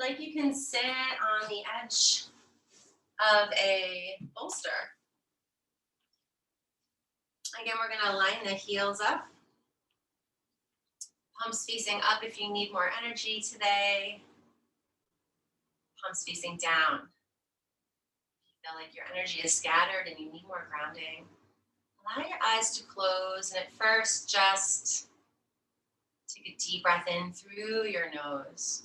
like, you can sit on the edge of a bolster. Again, we're going to line the heels up. Palms facing up if you need more energy today. Palms facing down. Feel like your energy is scattered and you need more grounding. Allow your eyes to close, and at first just take a deep breath in through your nose.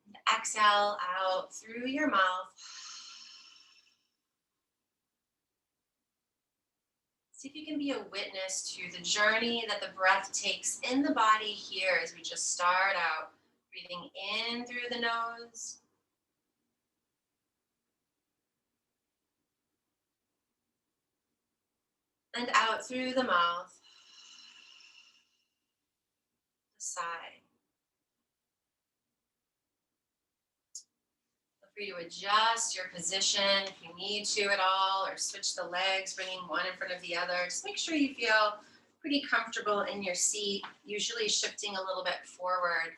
And exhale out through your mouth. See if you can be a witness to the journey that the breath takes in the body here as we just start out. Breathing in through the nose. And out through the mouth. The side. Feel free to adjust your position if you need to at all, or switch the legs, bringing one in front of the other. Just make sure you feel pretty comfortable in your seat, usually shifting a little bit forward.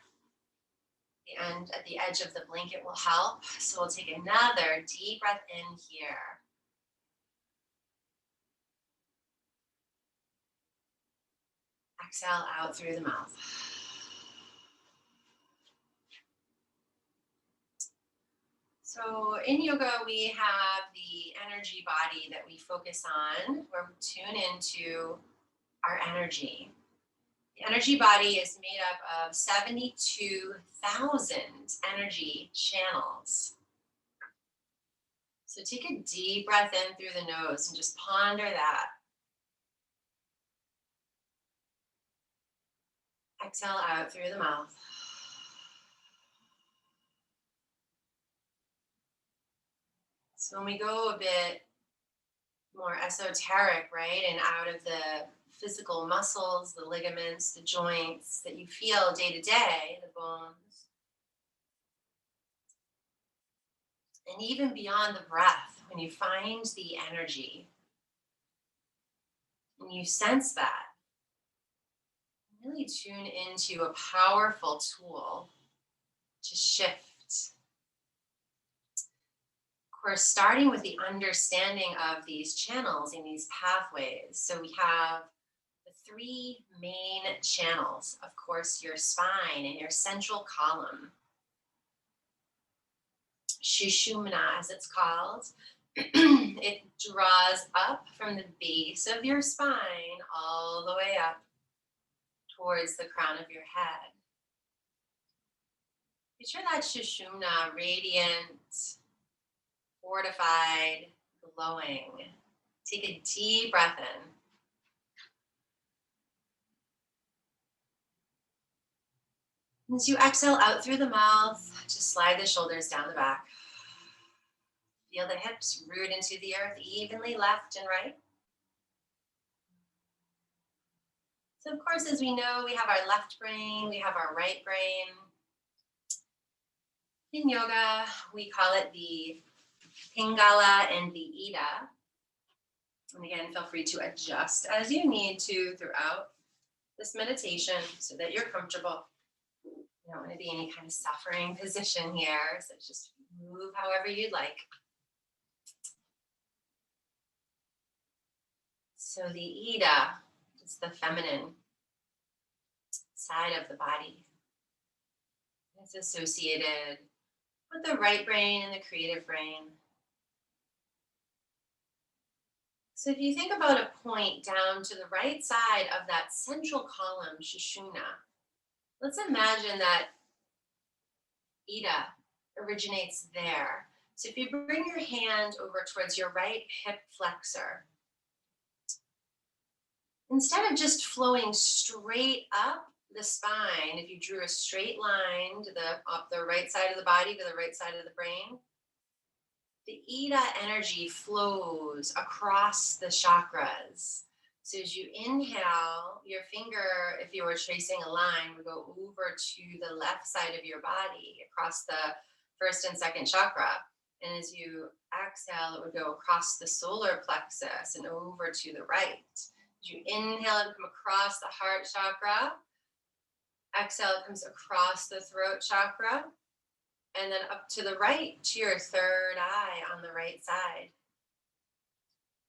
The end at the edge of the blanket will help. So we'll take another deep breath in here. Exhale out through the mouth. So in yoga, we have the energy body that we focus on, where we tune into our energy. The energy body is made up of 72,000 energy channels. So take a deep breath in through the nose and just ponder that. Exhale out through the mouth. So when we go a bit more esoteric, right, and out of the physical muscles, the ligaments, the joints that you feel day to day, the bones, and even beyond the breath, when you find the energy and you sense that, really tune into a powerful tool to shift. Of course, starting with the understanding of these channels and these pathways. So we have the three main channels, of course, your spine and your central column. Shushumna, as it's called. It draws up from the base of your spine all the way up towards the crown of your head. Picture that Shushumna radiant, fortified, glowing. Take a deep breath in. As you exhale out through the mouth, just slide the shoulders down the back. Feel the hips root into the earth evenly, left and right. So of course, as we know, we have our left brain, we have our right brain. In yoga, we call it the Pingala and the Ida. And again, feel free to adjust as you need to throughout this meditation so that you're comfortable. You don't want to be in any kind of suffering position here, so just move however you'd like. So the Ida is the feminine side of the body. It's associated with the right brain and the creative brain. So if you think about a point down to the right side of that central column, Shushumna, let's imagine that Ida originates there. So if you bring your hand over towards your right hip flexor, instead of just flowing straight up the spine, if you drew a straight line to up the right side of the body to the right side of the brain, the Ida energy flows across the chakras. So as you inhale, your finger, if you were tracing a line, would go over to the left side of your body across the first and second chakra. And as you exhale, it would go across the solar plexus and over to the right. You inhale and come across the heart chakra. Exhale, it comes across the throat chakra. And then up to the right to your third eye on the right side.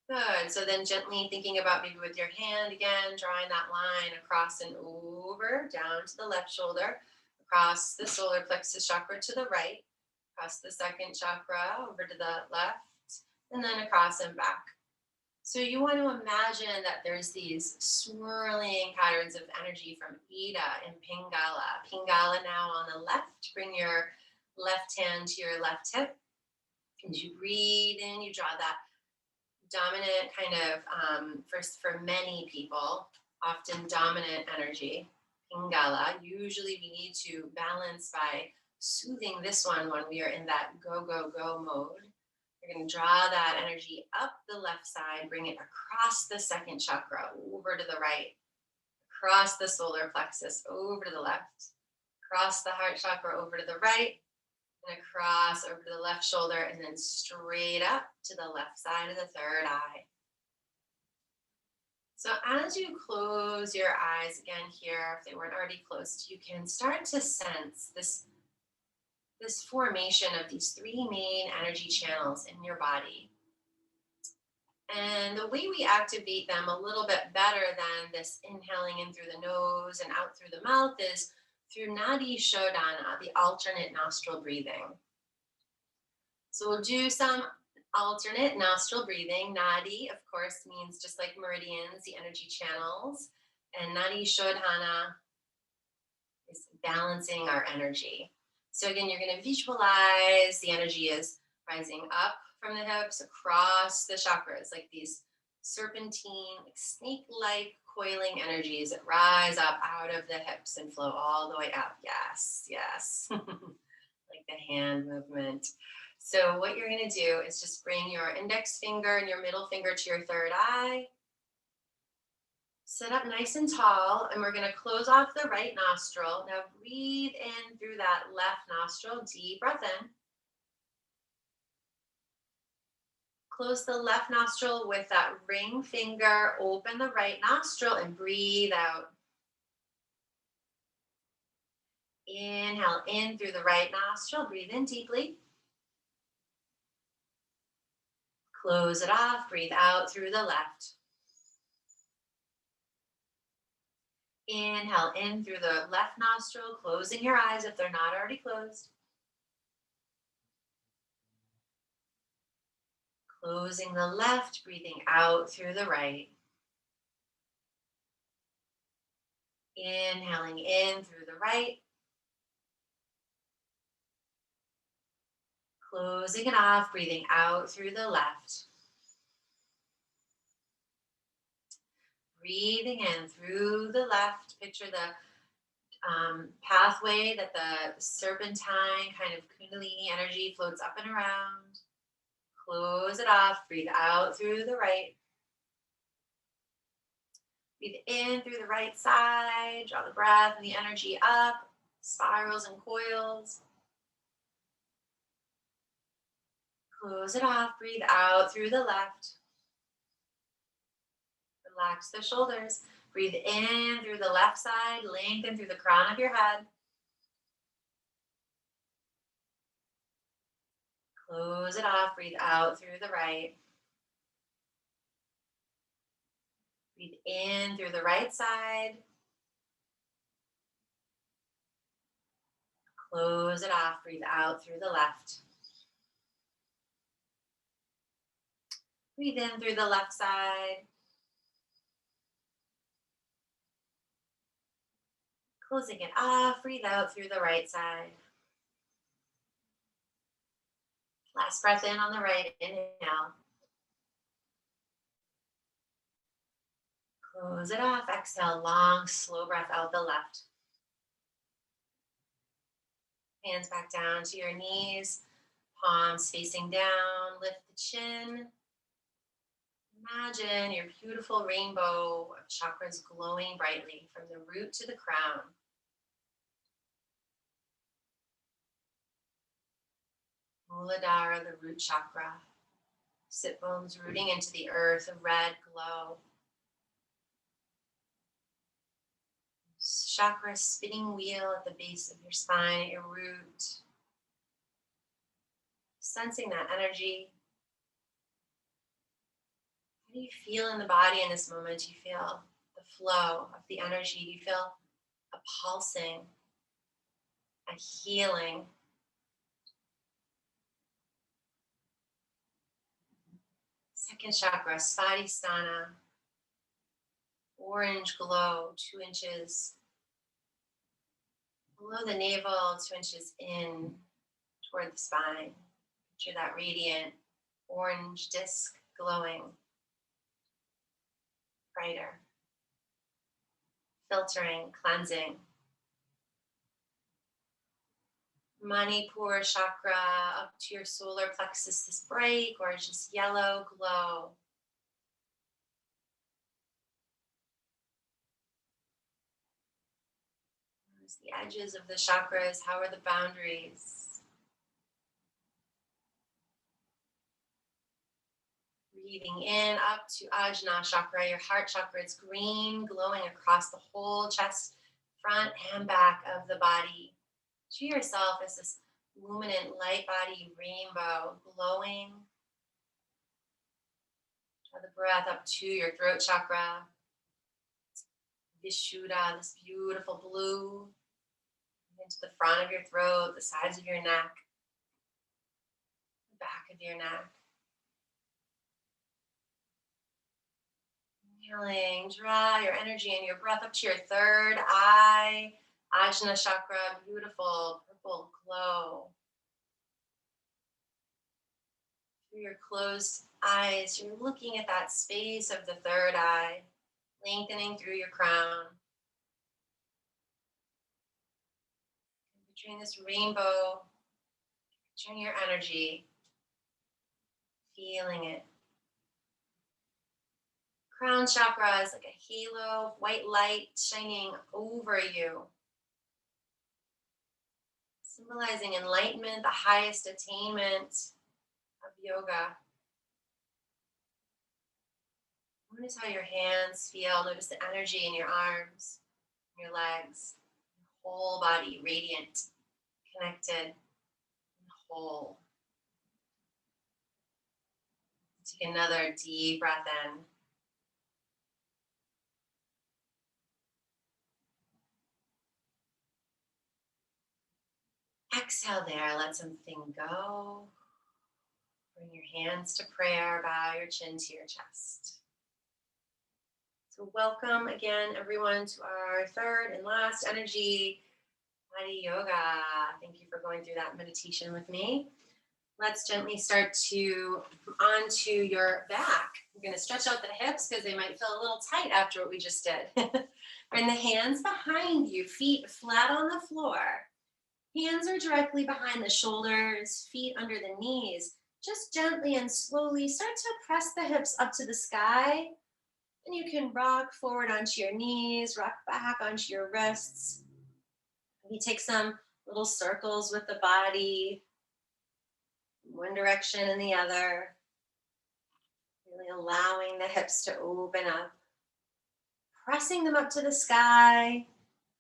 Good. So then gently thinking about maybe with your hand again, drawing that line across and over, down to the left shoulder, across the solar plexus chakra to the right, across the second chakra over to the left, and then across and back. So you want to imagine that there's these swirling patterns of energy from Ida and Pingala. Pingala now on the left. Bring your left hand to your left hip. As you breathe in, you draw that dominant kind of, for many people, often dominant energy, Pingala. Usually we need to balance by soothing this one when we are in that go, go, go mode. You're going to draw that energy up the left side, bring it across the second chakra, over to the right, across the solar plexus, over to the left, across the heart chakra, over to the right, and across over to the left shoulder, and then straight up to the left side of the third eye. So as you close your eyes again here, if they weren't already closed, you can start to sense this formation of these three main energy channels in your body. And the way we activate them a little bit better than this inhaling in through the nose and out through the mouth is through Nadi Shodhana, the alternate nostril breathing. So we'll do some alternate nostril breathing. Nadi, of course, means just like meridians, the energy channels. And Nadi Shodhana is balancing our energy. So again, you're going to visualize the energy is rising up from the hips across the chakras, like these serpentine, like snake-like coiling energies that rise up out of the hips and flow all the way up. Yes, yes. Like the hand movement. So what you're going to do is just bring your index finger and your middle finger to your third eye. Sit up nice and tall, and we're going to close off the right nostril. Now breathe in through that left nostril. Deep breath in. Close the left nostril with that ring finger. Open the right nostril and breathe out. Inhale in through the right nostril. Breathe in deeply. Close it off. Breathe out through the left. Inhale in through the left nostril, closing your eyes if they're not already closed. Closing the left, breathing out through the right. Inhaling in through the right. Closing it off, breathing out through the left. Breathing in through the left. Picture the pathway that the serpentine kind of kundalini energy floats up and around. Close it off, breathe out through the right. Breathe in through the right side, draw the breath and the energy up, spirals and coils. Close it off, breathe out through the left. Relax the shoulders. Breathe in through the left side, lengthen through the crown of your head. Close it off, breathe out through the right. Breathe in through the right side. Close it off, breathe out through the left. Breathe in through the left side. Closing it off, breathe out through the right side. Last breath in on the right, inhale. Close it off, exhale, long, slow breath out the left. Hands back down to your knees, palms facing down, lift the chin. Imagine your beautiful rainbow of chakras glowing brightly from the root to the crown. Muladhara, the root chakra. Sit bones rooting into the earth, a red glow. chakra spinning wheel at the base of your spine, at your root. Sensing that energy. How do you feel in the body in this moment? Do you feel the flow of the energy? Do you feel a pulsing, a healing? Second chakra, Svadhisthana, orange glow, 2 inches below the navel, 2 inches in toward the spine. Picture that radiant orange disc glowing brighter, filtering, cleansing. Manipur chakra up to your solar plexus, this bright, gorgeous yellow glow. There's the edges of the chakras. How are the boundaries? Breathing in up to Ajna chakra, your heart chakra. It's green, glowing across the whole chest, front and back of the body. To yourself as this luminant light body rainbow glowing. Draw the breath up to your throat chakra. Vishuddha, this beautiful blue, into the front of your throat, the sides of your neck, the back of your neck. Inhaling, draw your energy and your breath up to your third eye, Ajna chakra, beautiful purple glow. Through your closed eyes, you're looking at that space of the third eye, lengthening through your crown. Picturing this rainbow, picturing your energy, feeling it. Crown chakra is like a halo of white light shining over you, symbolizing enlightenment, the highest attainment of yoga. Notice how your hands feel. Notice the energy in your arms, your legs, your whole body radiant, connected, and whole. Take another deep breath in. Exhale there, let something go. Bring your hands to prayer, bow your chin to your chest. So welcome again, everyone, to our third and last energy body yoga. Thank you for going through that meditation with me. Let's gently start to onto your back. We're going to stretch out the hips because they might feel a little tight after what we just did. Bring the hands behind you, feet flat on the floor. Hands are directly behind the shoulders, feet under the knees. Just gently and slowly start to press the hips up to the sky. And you can rock forward onto your knees, rock back onto your wrists. Maybe take some little circles with the body, one direction and the other. Really allowing the hips to open up. Pressing them up to the sky.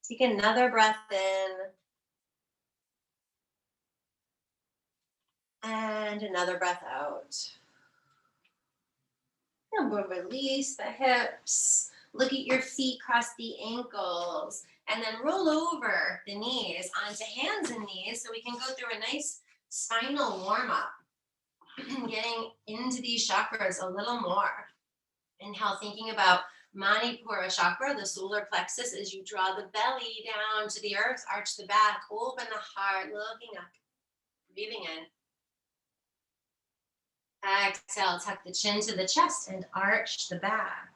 Take another breath in. And another breath out. And we'll release the hips. Look at your feet, cross the ankles, and then roll over the knees onto hands and knees so we can go through a nice spinal warm-up. Getting into these chakras a little more. Inhale, thinking about Manipura chakra, the solar plexus, as you draw the belly down to the earth, arch the back, open the heart, looking up, breathing in. Exhale, tuck the chin to the chest and arch the back.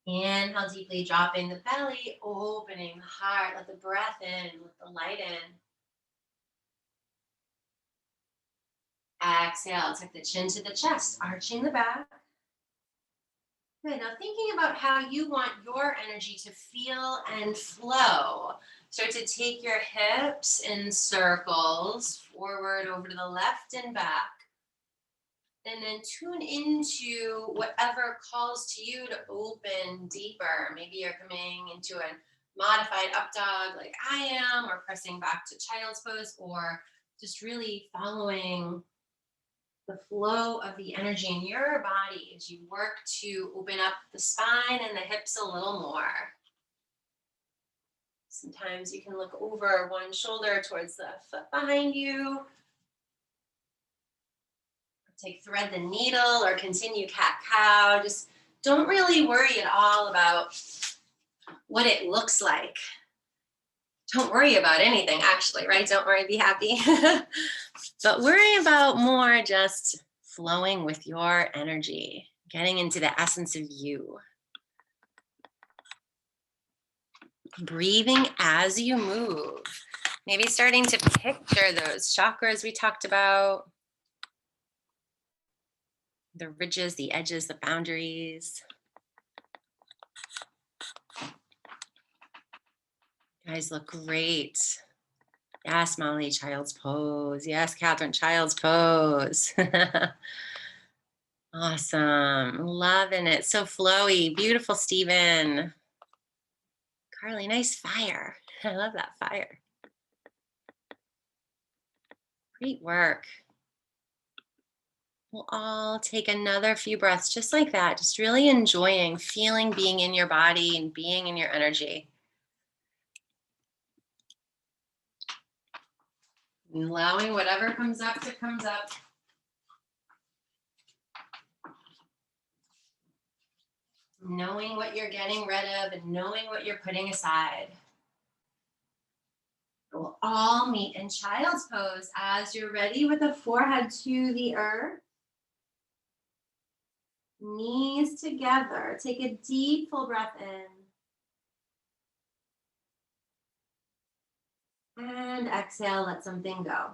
Inhale deeply, dropping the belly, opening the heart. Let the breath in, let the light in. Exhale, tuck the chin to the chest, arching the back. Good. Now thinking about how you want your energy to feel and flow. Start to take your hips in circles, forward over to the left and back. And then tune into whatever calls to you to open deeper. Maybe you're coming into a modified up dog like I am, or pressing back to child's pose, or just really following the flow of the energy in your body as you work to open up the spine and the hips a little more. Sometimes you can look over one shoulder towards the foot behind you. Take thread the needle or continue cat cow. Just don't really worry at all about what it looks like. Don't worry about anything, actually, right? Don't worry, be happy. But worry about more just flowing with your energy, getting into the essence of you. Breathing as you move. Maybe starting to picture those chakras we talked about, the ridges, the edges, the boundaries. Guys look great. Yes, Molly, child's pose. Yes, Catherine, child's pose. Awesome. Loving it. So flowy. Beautiful, Stephen. Carly, nice fire. I love that fire. Great work. We'll all take another few breaths just like that. Just really enjoying, feeling being in your body and being in your energy. And allowing whatever comes up to comes up. Knowing what you're getting rid of and knowing what you're putting aside. We'll all meet in child's pose as you're ready with the forehead to the earth. Knees together. Take a deep full breath in. And exhale, let something go.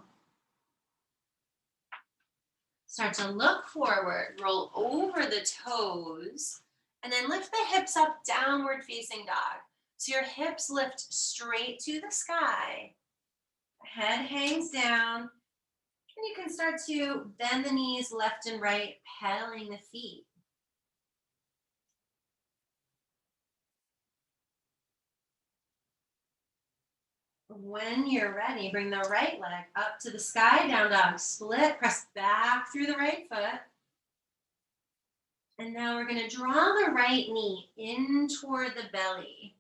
Start to look forward, roll over the toes, and then lift the hips up, downward facing dog. So your hips lift straight to the sky. Head hangs down. And you can start to bend the knees left and right, pedaling the feet. When you're ready, bring the right leg up to the sky, down dog, split, press back through the right foot. And now we're going to draw the right knee in toward the belly.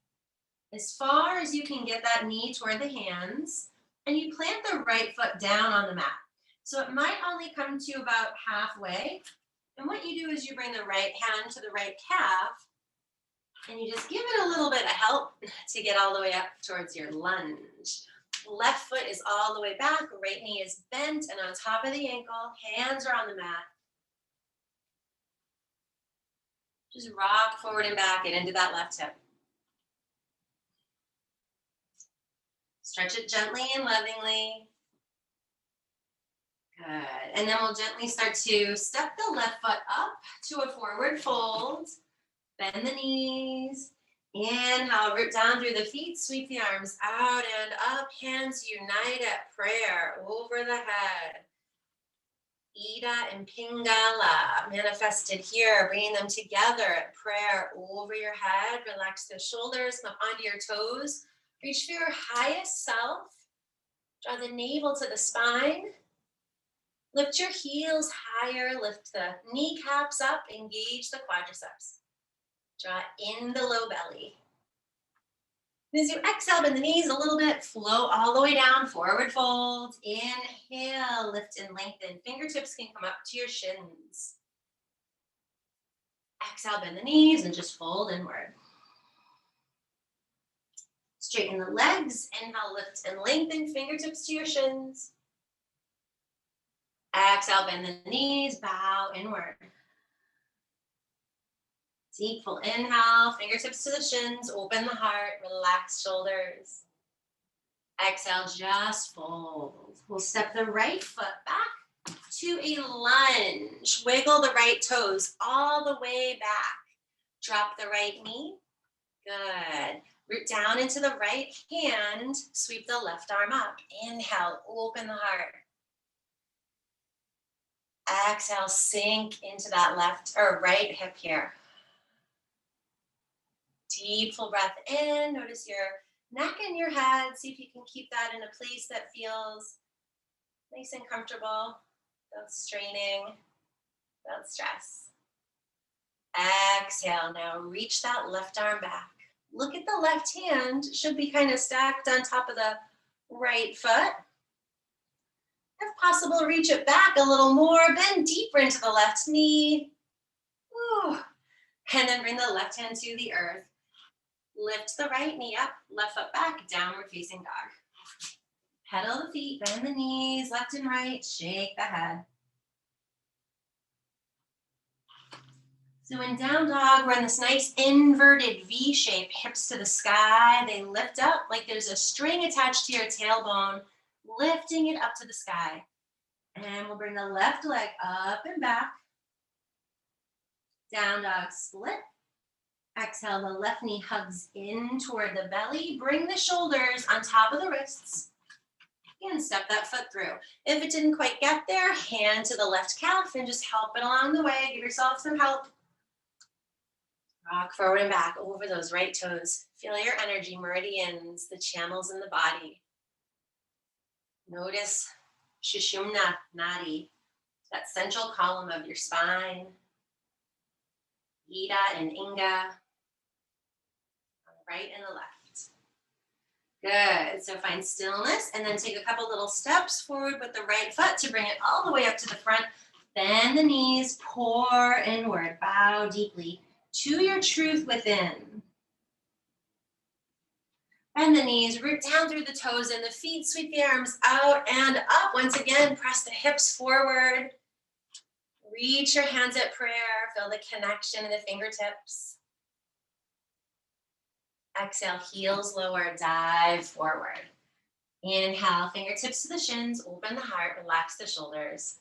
As far as you can get that knee toward the hands, and you plant the right foot down on the mat. So it might only come to about halfway. And what you do is you bring the right hand to the right calf, and you just give it a little bit of help to get all the way up towards your lunge. Left foot is all the way back, right knee is bent and on top of the ankle, hands are on the mat. Just rock forward and back and into that left hip. Stretch it gently and lovingly. Good. And then we'll gently start to step the left foot up to a forward fold. Bend the knees. Inhale, root down through the feet. Sweep the arms out and up. Hands unite at prayer over the head. Ida and Pingala manifested here, bringing them together at prayer over your head. Relax the shoulders, come onto your toes. Reach for your highest self. Draw the navel to the spine. Lift your heels higher. Lift the kneecaps up. Engage the quadriceps. Draw in the low belly. As you exhale, bend the knees a little bit. Flow all the way down. Forward fold. Inhale, lift and lengthen. Fingertips can come up to your shins. Exhale, bend the knees and just fold inward. Straighten the legs. Inhale, lift and lengthen. Fingertips to your shins. Exhale, bend the knees. Bow inward. Deep full inhale, fingertips to the shins, open the heart, relax shoulders. Exhale, just fold. We'll step the right foot back to a lunge. Wiggle the right toes all the way back. Drop the right knee. Good. Root down into the right hand. Sweep the left arm up. Inhale, open the heart. Exhale, sink into that left or right hip here. Deep full breath in. Notice your neck and your head. See if you can keep that in a place that feels nice and comfortable, without straining, without stress. Exhale, now reach that left arm back. Look at the left hand, should be kind of stacked on top of the right foot. If possible, reach it back a little more, bend deeper into the left knee. Ooh. And then bring the left hand to the earth. Lift the right knee up, left foot back, downward facing dog. Pedal the feet, bend the knees, left and right, shake the head. So in down dog, we're in this nice inverted V shape, hips to the sky. They lift up like there's a string attached to your tailbone, lifting it up to the sky. And we'll bring the left leg up and back. Down dog split. Exhale, the left knee hugs in toward the belly. Bring the shoulders on top of the wrists. And step that foot through. If it didn't quite get there, hand to the left calf and just help it along the way. Give yourself some help. Rock forward and back over those right toes. Feel your energy, meridians, the channels in the body. Notice Sushumna Nadi, that central column of your spine. Ida and Inga, on the right and the left. Good, so find stillness and then take a couple little steps forward with the right foot to bring it all the way up to the front. Bend the knees, pour inward, bow deeply to your truth within. Bend the knees, root down through the toes and the feet, sweep the arms out and up. Once again, press the hips forward. Reach your hands at prayer, feel the connection in the fingertips. Exhale, heels lower, dive forward. Inhale, fingertips to the shins, open the heart, relax the shoulders.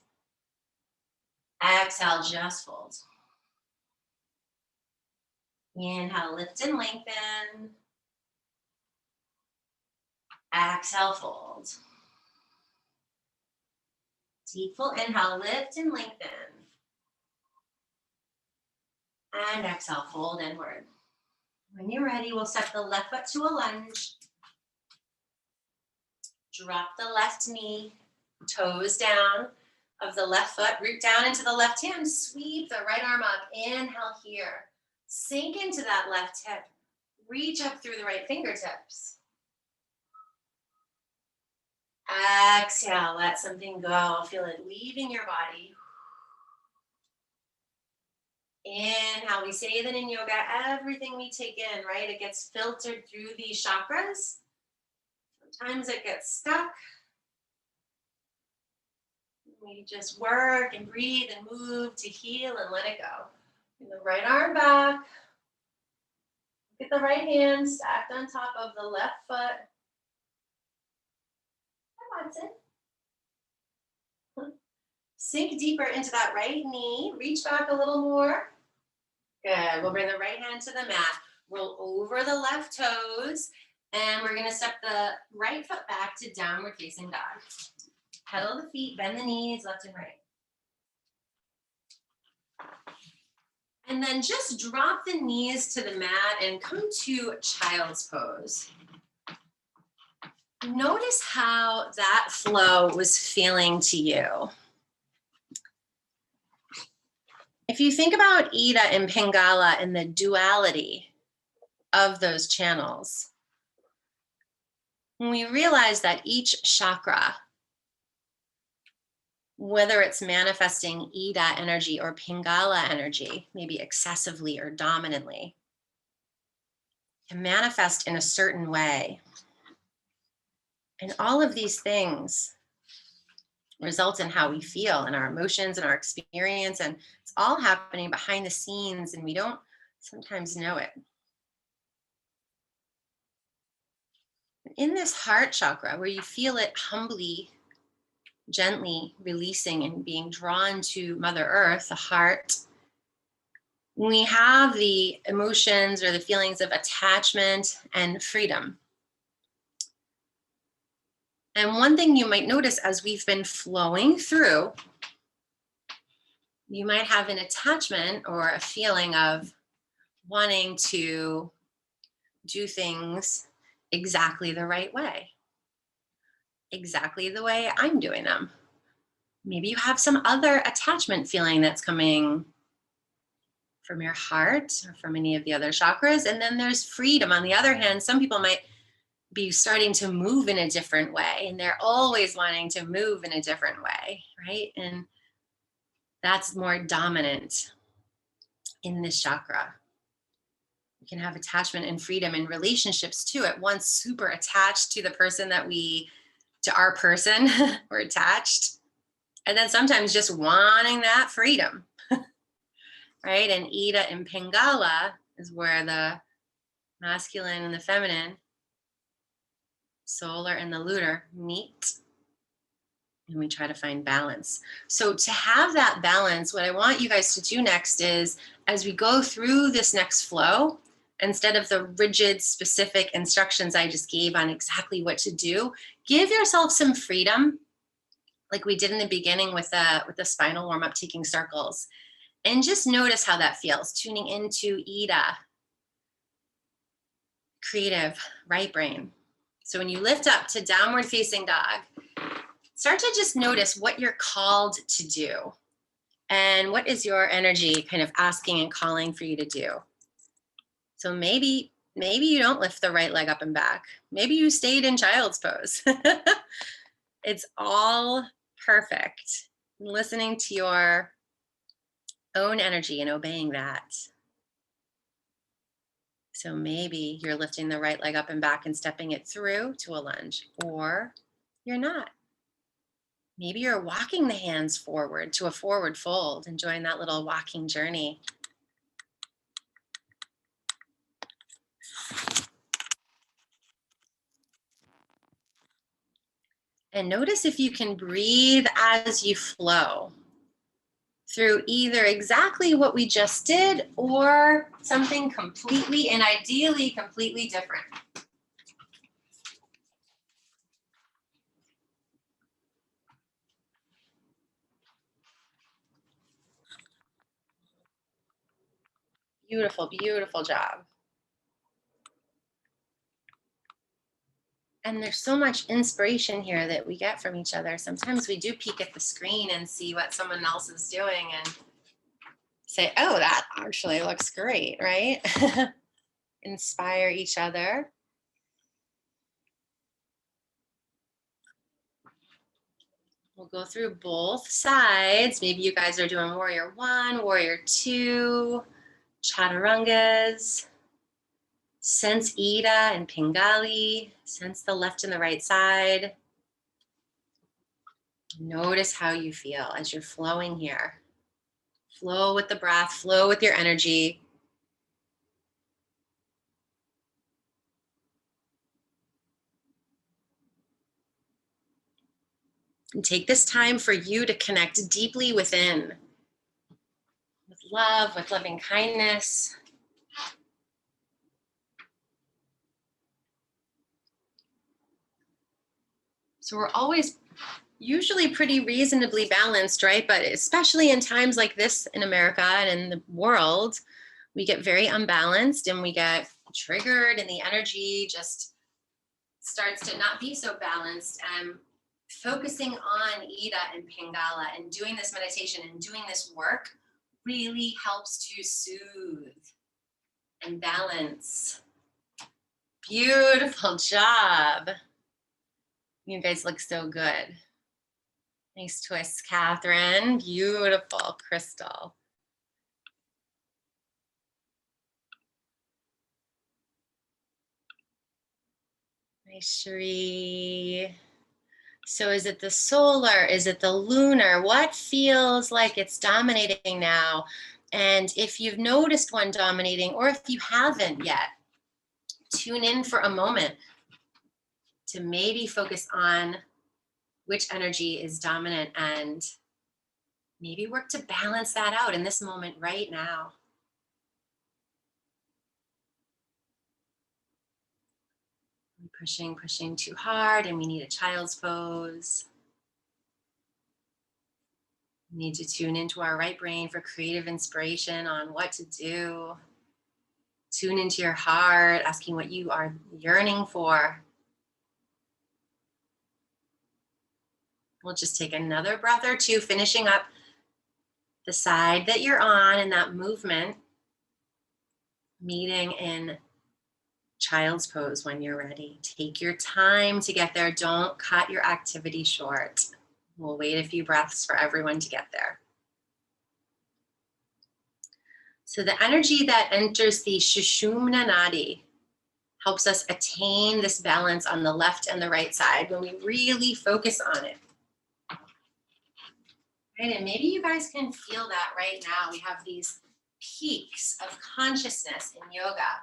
Exhale, just fold. Inhale, lift and lengthen. Exhale, fold. Deep full inhale, lift and lengthen. And exhale, fold inward. When you're ready, we'll step the left foot to a lunge. Drop the left knee, toes down of the left foot, root down into the left hand, sweep the right arm up, inhale here. Sink into that left hip, reach up through the right fingertips. Exhale, let something go, feel it leaving your body. Inhale, we say that in yoga, everything we take in, right, it gets filtered through these chakras. Sometimes it gets stuck. We just work and breathe and move to heal and let it go. Bring the right arm back. Get the right hand stacked on top of the left foot. That's it. Sink deeper into that right knee. Reach back a little more. Good. We'll bring the right hand to the mat. Roll over the left toes. And we're going to step the right foot back to downward facing dog. Pedal the feet, bend the knees, left and right. And then just drop the knees to the mat and come to child's pose. Notice how that flow was feeling to you. If you think about Ida and Pingala and the duality of those channels, we realize that each chakra, whether it's manifesting Ida energy or Pingala energy, maybe excessively or dominantly, can manifest in a certain way. And all of these things result in how we feel and our emotions and our experience, and it's all happening behind the scenes and we don't sometimes know it. In this heart chakra, where you feel it humbly, gently releasing and being drawn to Mother Earth, the heart, we have the emotions or the feelings of attachment and freedom. And one thing you might notice as we've been flowing through You might have an attachment or a feeling of wanting to do things exactly the right way, exactly the way I'm doing them. Maybe you have some other attachment feeling that's coming from your heart or from any of the other chakras. And then there's freedom. On the other hand, some people might be starting to move in a different way, and they're always wanting to move in a different way, right? And that's more dominant in this chakra. We can have attachment and freedom in relationships too. At once, super attached to the person to our person, we're attached. And then sometimes just wanting that freedom, right? And Ida and Pingala is where the masculine and the feminine, solar and the lunar, meet. And we try to find balance. So to have that balance, what I want you guys to do next is, as we go through this next flow, instead of the rigid, specific instructions I just gave on exactly what to do, give yourself some freedom, like we did in the beginning with the spinal warm-up, taking circles. And just notice how that feels, tuning into Ida, creative, right brain. So when you lift up to downward facing dog, start to just notice what you're called to do and what is your energy kind of asking and calling for you to do. So maybe you don't lift the right leg up and back. Maybe you stayed in child's pose. It's all perfect. Listening to your own energy and obeying that. So maybe you're lifting the right leg up and back and stepping it through to a lunge, or you're not. Maybe you're walking the hands forward to a forward fold, enjoying that little walking journey. And notice if you can breathe as you flow through either exactly what we just did or something completely and ideally completely different. Beautiful, beautiful job. And there's so much inspiration here that we get from each other. Sometimes we do peek at the screen and see what someone else is doing and say, oh, that actually looks great, right? Inspire each other. We'll go through both sides. Maybe you guys are doing warrior 1, warrior 2, chaturangas. Sense Ida and Pingali. Sense the left and the right side. Notice how you feel as you're flowing here. Flow with the breath, flow with your energy. And take this time for you to connect deeply within, with love, with loving kindness. So we're always usually pretty reasonably balanced, right? But especially in times like this in America and in the world, we get very unbalanced and we get triggered, and the energy just starts to not be so balanced. And focusing on Ida and Pingala and doing this meditation and doing this work really helps to soothe and balance. Beautiful job. You guys look so good. Nice twist, Catherine. Beautiful, Crystal. Nice, Cherie. So is it the solar? Is it the lunar? What feels like it's dominating now? And if you've noticed one dominating, or if you haven't yet, tune in for a moment to maybe focus on which energy is dominant and maybe work to balance that out in this moment right now. Pushing too hard and we need a child's pose. We need to tune into our right brain for creative inspiration on what to do. Tune into your heart, asking what you are yearning for. We'll just take another breath or two, finishing up the side that you're on in that movement, meeting in child's pose when you're ready. Take your time to get there. Don't cut your activity short. We'll wait a few breaths for everyone to get there. So the energy that enters the Sushumna Nadi helps us attain this balance on the left and the right side when we really focus on it. Right, and maybe you guys can feel that right now. We have these peaks of consciousness in yoga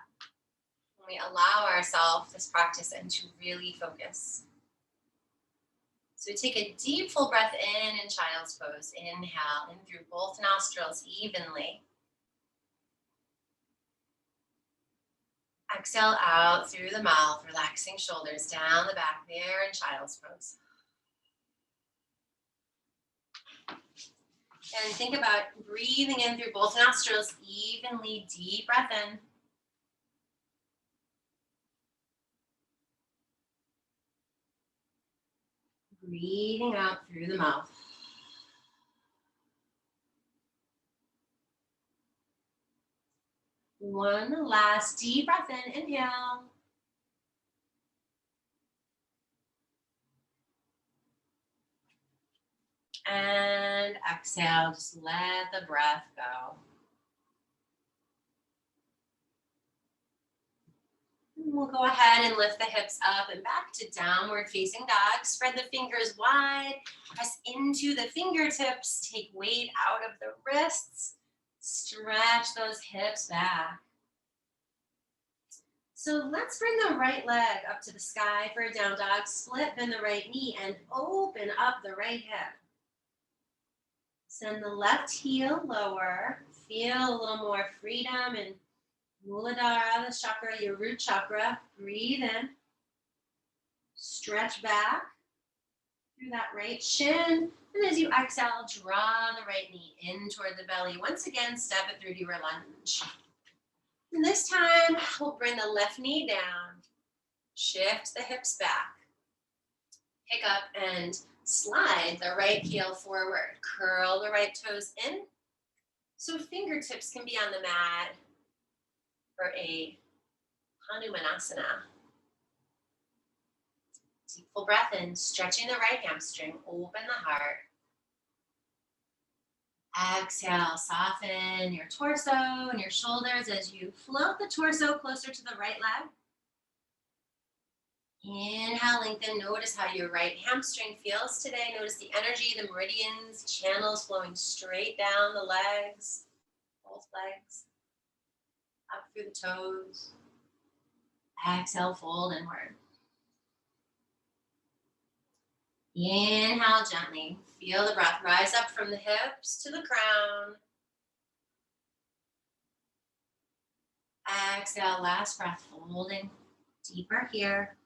when we allow ourselves this practice and to really focus. So we take a deep full breath in child's pose. Inhale in through both nostrils evenly. Exhale out through the mouth, relaxing shoulders down the back there in child's pose. And think about breathing in through both nostrils evenly, deep breath in. Breathing out through the mouth. One last deep breath in, inhale. And exhale, just let the breath go. And we'll go ahead and lift the hips up and back to downward facing dog. Spread the fingers wide, press into the fingertips, take weight out of the wrists, stretch those hips back. So let's bring the right leg up to the sky for a down dog. Split, bend the right knee and open up the right hip. Send the left heel lower. Feel a little more freedom and Muladhara, the chakra, your root chakra. Breathe in. Stretch back through that right shin. And as you exhale, draw the right knee in toward the belly. Once again, step it through to your lunge. And this time, we'll bring the left knee down. Shift the hips back. Pick up and slide the right heel forward. Curl the right toes in. So fingertips can be on the mat for a Hanumanasana. Deep full breath in, stretching the right hamstring, open the heart. Exhale, soften your torso and your shoulders as you float the torso closer to the right leg. Inhale, lengthen. Notice how your right hamstring feels today. Notice the energy, the meridians, channels flowing straight down the legs, both legs, up through the toes. Exhale, fold inward. Inhale gently. Feel the breath rise up from the hips to the crown. Exhale, last breath, folding deeper here.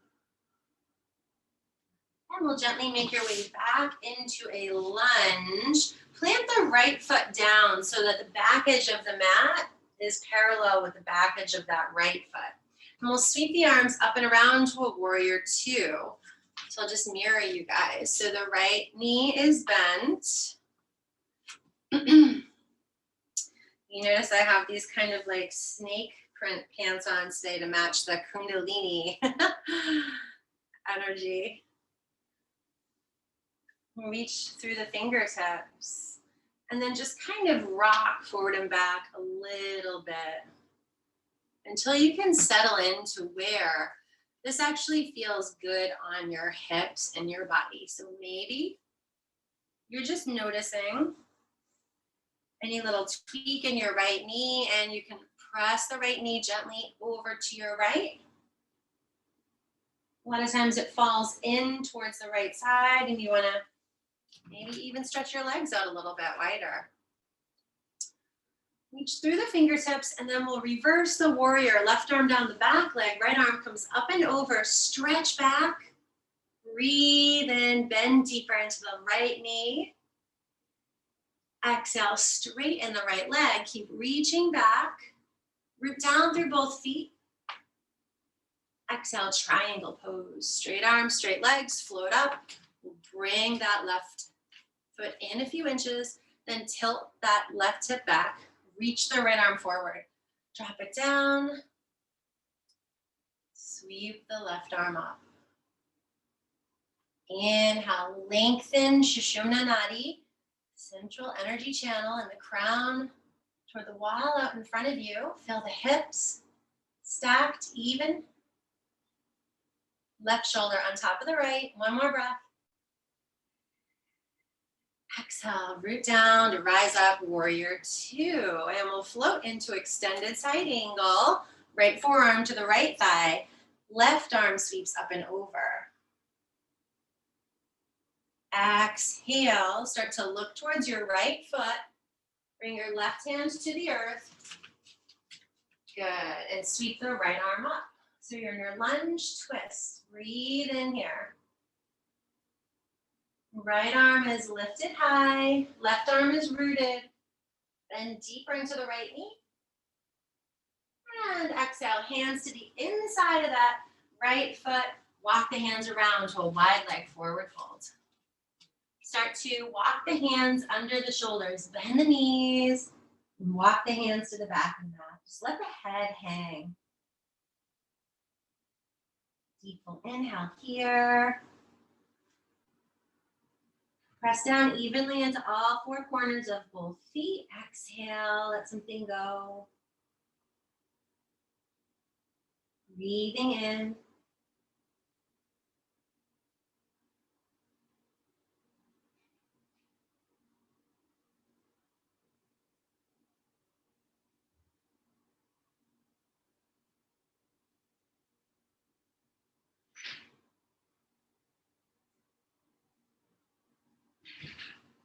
And we'll gently make your way back into a lunge. Plant the right foot down so that the back edge of the mat is parallel with the back edge of that right foot. And we'll sweep the arms up and around to a warrior two. So I'll just mirror you guys. So the right knee is bent. You notice I have these kind of like snake print pants on today to match the Kundalini energy. Reach through the fingertips and then just kind of rock forward and back a little bit until you can settle into where this actually feels good on your hips and your body. So maybe you're just noticing any little tweak in your right knee and you can press the right knee gently over to your right. A lot of times it falls in towards the right side and you want to maybe even stretch your legs out a little bit wider. Reach through the fingertips and then we'll reverse the warrior. Left arm down the back leg, right arm comes up and over, stretch back. Breathe in, bend deeper into the right knee. Exhale, straighten the right leg. Keep reaching back. Root down through both feet. Exhale, triangle pose. Straight arms, straight legs, float up. We'll bring that left foot in a few inches, then tilt that left hip back. Reach the right arm forward. Drop it down. Sweep the left arm up. Inhale, lengthen Shushumna Nadi, central energy channel in the crown toward the wall out in front of you. Feel the hips stacked even. Left shoulder on top of the right. One more breath. Exhale, root down to rise up, warrior two. And we'll float into extended side angle. Right forearm to the right thigh. Left arm sweeps up and over. Exhale, start to look towards your right foot. Bring your left hand to the earth. Good, and sweep the right arm up. So you're in your lunge twist. Breathe in here. Right arm is lifted high. Left arm is rooted. Bend deeper into the right knee. And exhale, hands to the inside of that right foot. Walk the hands around to a wide leg forward fold. Start to walk the hands under the shoulders. Bend the knees. And walk the hands to the back of the mat. Just let the head hang. Deep full inhale here. Press down evenly into all four corners of both feet. Exhale, let something go. Breathing in.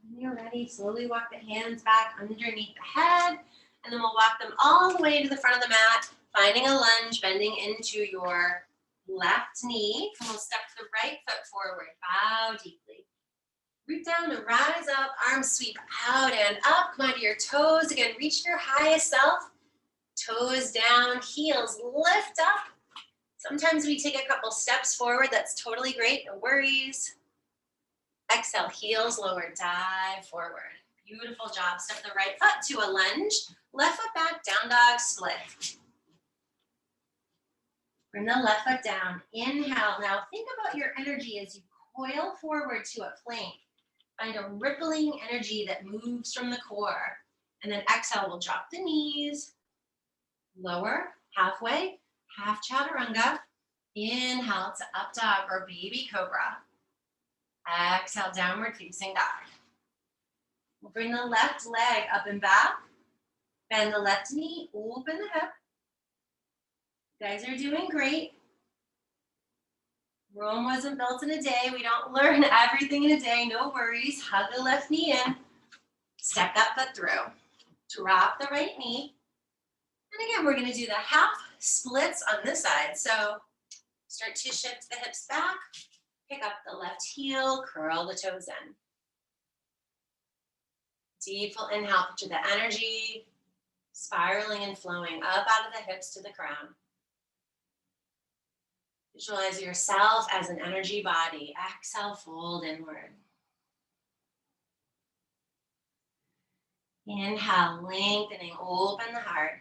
When you're ready, slowly walk the hands back underneath the head, and then we'll walk them all the way to the front of the mat, finding a lunge, bending into your left knee, and we'll step the right foot forward. Bow deeply. Root down and rise up, arms sweep out and up. Come onto your toes. Again, reach your highest self. Toes down, heels lift up. Sometimes we take a couple steps forward. That's totally great, no worries. Exhale, heels lower, dive forward. Beautiful job. Step the right foot to a lunge. Left foot back, down dog, split. Bring the left foot down. Inhale. Now think about your energy as you coil forward to a plank. Find a rippling energy that moves from the core. And then exhale, we'll drop the knees. Lower, halfway, half chaturanga. Inhale to up dog or baby cobra. Exhale, downward facing dog. We'll bring the left leg up and back. Bend the left knee, open the hip. You guys are doing great. Rome wasn't built in a day. We don't learn everything in a day. No worries. Hug the left knee in. Step that foot through. Drop the right knee. And again, we're going to do the half splits on this side. So start to shift the hips back. Pick up the left heel. Curl the toes in. Deep full inhale. Picture the energy spiraling and flowing up out of the hips to the crown. Visualize yourself as an energy body. Exhale, fold inward. Inhale, lengthening, open the heart.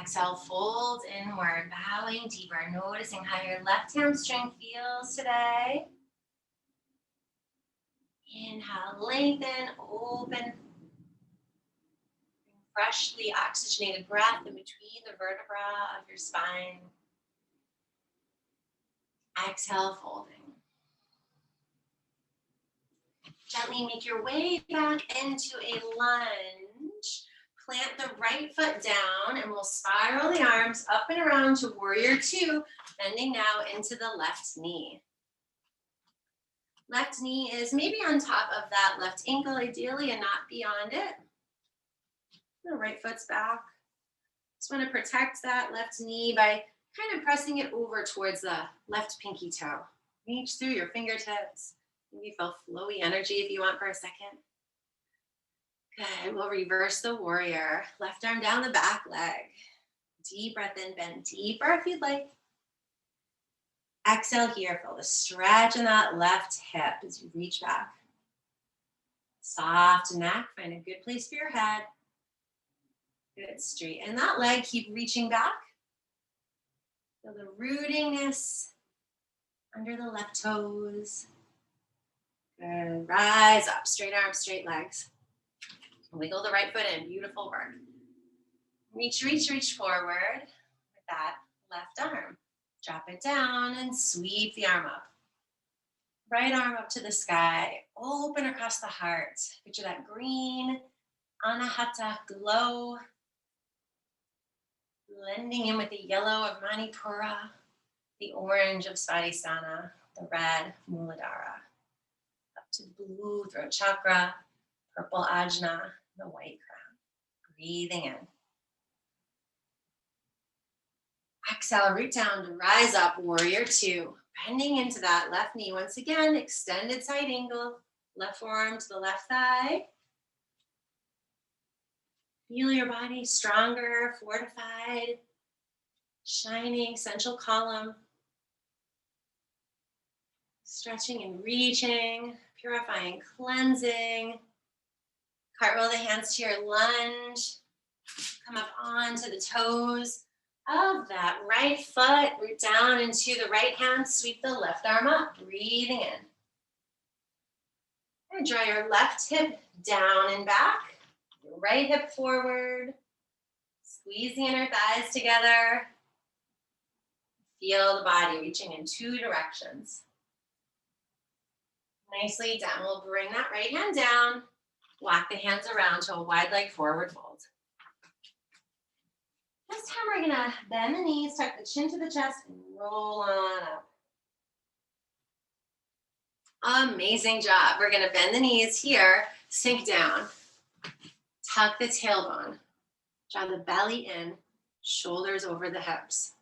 Exhale, fold inward, bowing deeper, noticing how your left hamstring feels today. Inhale, lengthen, open. Freshly oxygenated breath in between the vertebra of your spine. Exhale, folding. Gently make your way back into a lunge. Plant the right foot down and we'll spiral the arms up and around to warrior two, bending now into the left knee. Left knee is maybe on top of that left ankle ideally and not beyond it. The right foot's back. Just want to protect that left knee by kind of pressing it over towards the left pinky toe. Reach through your fingertips. Maybe feel flowy energy if you want for a second. Good. We'll reverse the warrior. Left arm down the back leg. Deep breath in, bend deeper if you'd like. Exhale here. Feel the stretch in that left hip as you reach back. Soft neck. Find a good place for your head. Good. Straighten that leg. Keep reaching back. Feel the rootingness under the left toes. Good. Rise up. Straight arms, straight legs. Wiggle the right foot in. Beautiful work. Reach, reach, reach forward with that left arm. Drop it down and sweep the arm up. Right arm up to the sky. Open across the heart. Picture that green anahata glow. Blending in with the yellow of Manipura, the orange of Svadhisthana, the red Muladhara. Up to the blue throat chakra, purple ajna, the white crown. Breathing in. Exhale, root down to rise up, warrior two. Bending into that left knee. Once again, extended side angle. Left forearm to the left thigh. Feel your body stronger, fortified, shining, central column. Stretching and reaching, purifying, cleansing. Cartwheel the hands to your lunge. Come up onto the toes of that right foot. Root down into the right hand. Sweep the left arm up. Breathing in. And draw your left hip down and back. Your right hip forward. Squeeze the inner thighs together. Feel the body reaching in two directions. Nicely done. We'll bring that right hand down. Walk the hands around to a wide leg forward fold. This time we're gonna bend the knees, tuck the chin to the chest, and roll on up. Amazing job. We're gonna bend the knees here, sink down. Tuck the tailbone. Draw the belly in, shoulders over the hips.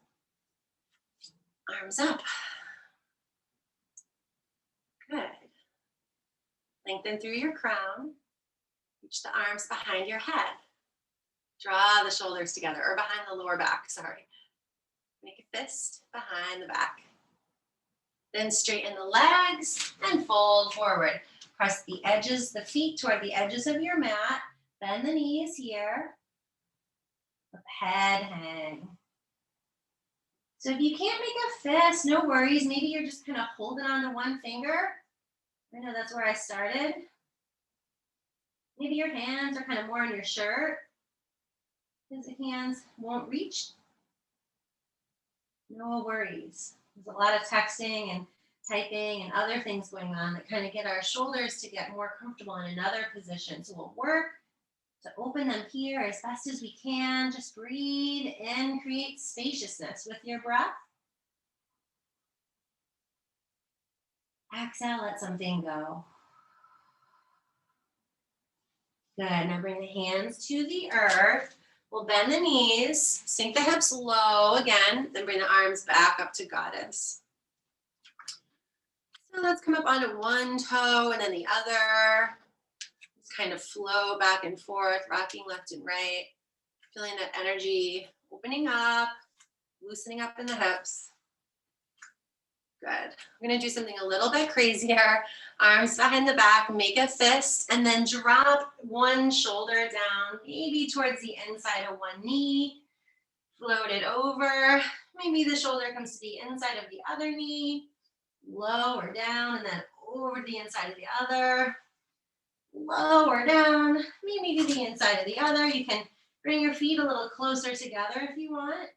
Arms up. Good. Lengthen through your crown. Reach the arms behind your head. Draw the shoulders together, or behind the lower back, sorry. Make a fist behind the back. Then straighten the legs and fold forward. Press the edges, the feet toward the edges of your mat. Bend the knees here. Let the head hang. So if you can't make a fist, no worries. Maybe you're just kind of holding on to one finger. I know that's where I started. Maybe your hands are kind of more on your shirt, because the hands won't reach. No worries. There's a lot of texting and typing and other things going on that kind of get our shoulders to get more comfortable in another position. So we'll work to open them here as best as we can. Just breathe in, create spaciousness with your breath. Exhale, let something go. Good. Now bring the hands to the earth. We'll bend the knees, sink the hips low again, then bring the arms back up to goddess. So let's come up onto one toe and then the other. Just kind of flow back and forth, rocking left and right. Feeling that energy opening up, loosening up in the hips. Good. We're going to do something a little bit crazier. Arms behind the back, make a fist, and then drop one shoulder down, maybe towards the inside of one knee. Float it over. Maybe the shoulder comes to the inside of the other knee. Lower down, and then over the inside of the other. Lower down, maybe to the inside of the other. You can bring your feet a little closer together if you want.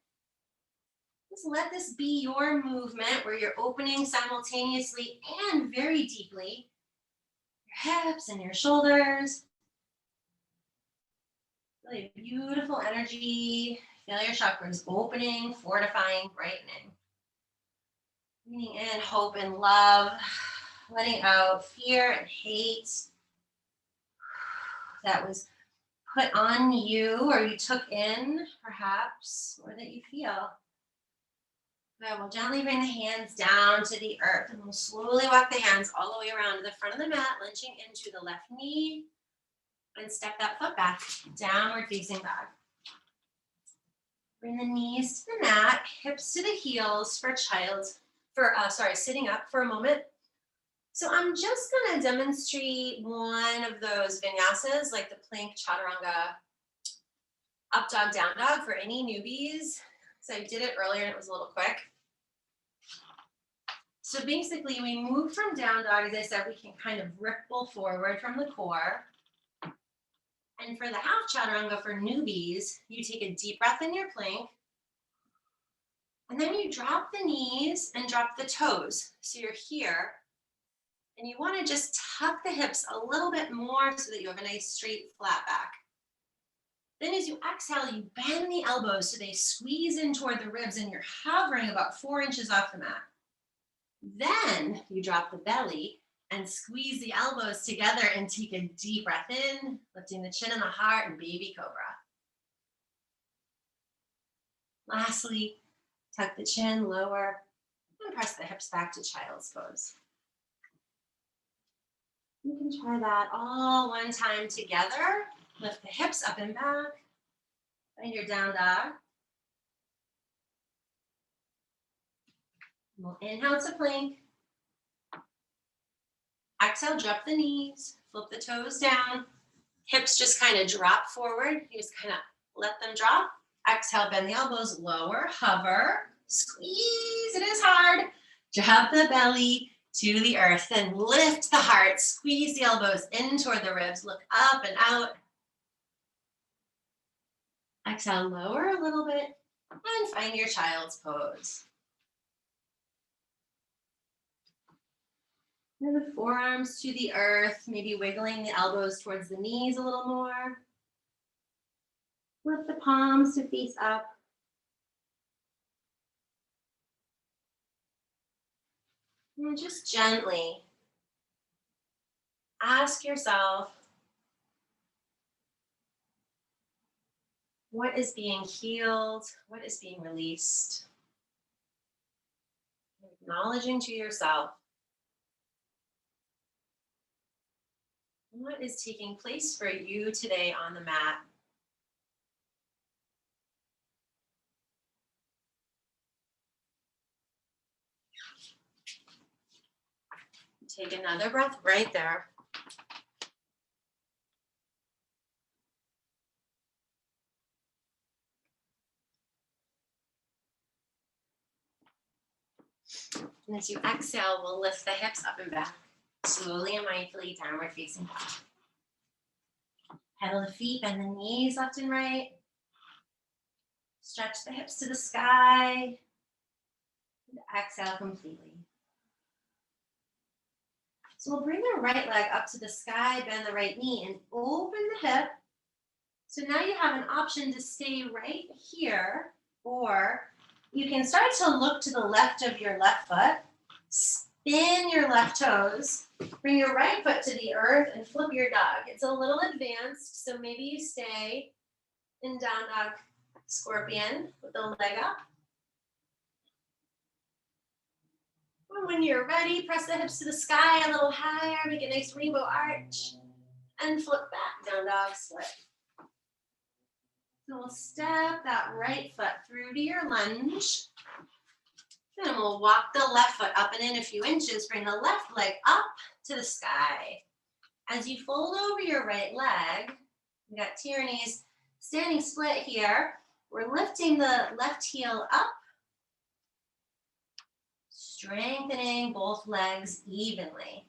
Just let this be your movement where you're opening simultaneously and very deeply your hips and your shoulders. Really beautiful energy. Feel your chakras opening, fortifying, brightening. Breathing in hope and love. Letting out fear and hate that was put on you or you took in, perhaps, or that you feel. Good. We'll gently bring the hands down to the earth, and we'll slowly walk the hands all the way around to the front of the mat, lunging into the left knee, and step that foot back, downward facing dog. Bring the knees to the mat, hips to the heels for sitting up for a moment. So I'm just gonna demonstrate one of those vinyasas, like the plank chaturanga, up dog, down dog for any newbies. So I did it earlier and it was a little quick. So basically we move from down dog, as I said, we can kind of ripple forward from the core. And for the half chaturanga for newbies, you take a deep breath in your plank, and then you drop the knees and drop the toes. So you're here, and you want to just tuck the hips a little bit more so that you have a nice straight flat back. Then as you exhale, you bend the elbows so they squeeze in toward the ribs, and you're hovering about 4 inches off the mat. Then you drop the belly and squeeze the elbows together and take a deep breath in, lifting the chin and the heart, and baby cobra. Lastly, tuck the chin, lower, and press the hips back to child's pose. You can try that all one time together. Lift the hips up and back. Find your down dog. We'll inhale to plank. Exhale, drop the knees, flip the toes down. Hips just kind of drop forward. You just kind of let them drop. Exhale, bend the elbows, lower, hover, squeeze, it is hard. Drop the belly to the earth, then lift the heart, squeeze the elbows in toward the ribs, look up and out. Exhale, lower a little bit, and find your child's pose. And the forearms to the earth, maybe wiggling the elbows towards the knees a little more. Lift the palms to face up. And just gently ask yourself, what is being healed? What is being released? Acknowledging to yourself what is taking place for you today on the mat. Take another breath right there. And as you exhale, we'll lift the hips up and back, slowly and mindfully downward facing dog. Pedal the feet, bend the knees left and right. Stretch the hips to the sky. And exhale completely. So we'll bring the right leg up to the sky, bend the right knee, and open the hip. So now you have an option to stay right here, or you can start to look to the left of your left foot, spin your left toes, bring your right foot to the earth, and flip your dog. It's a little advanced, so maybe you stay in down dog scorpion with the leg up. And when you're ready, press the hips to the sky a little higher, make a nice rainbow arch, and flip back, down dog split. So we'll step that right foot through to your lunge. Then we'll walk the left foot up and in a few inches, bring the left leg up to the sky. As you fold over your right leg, we got Tierney's standing split here. We're lifting the left heel up, strengthening both legs evenly.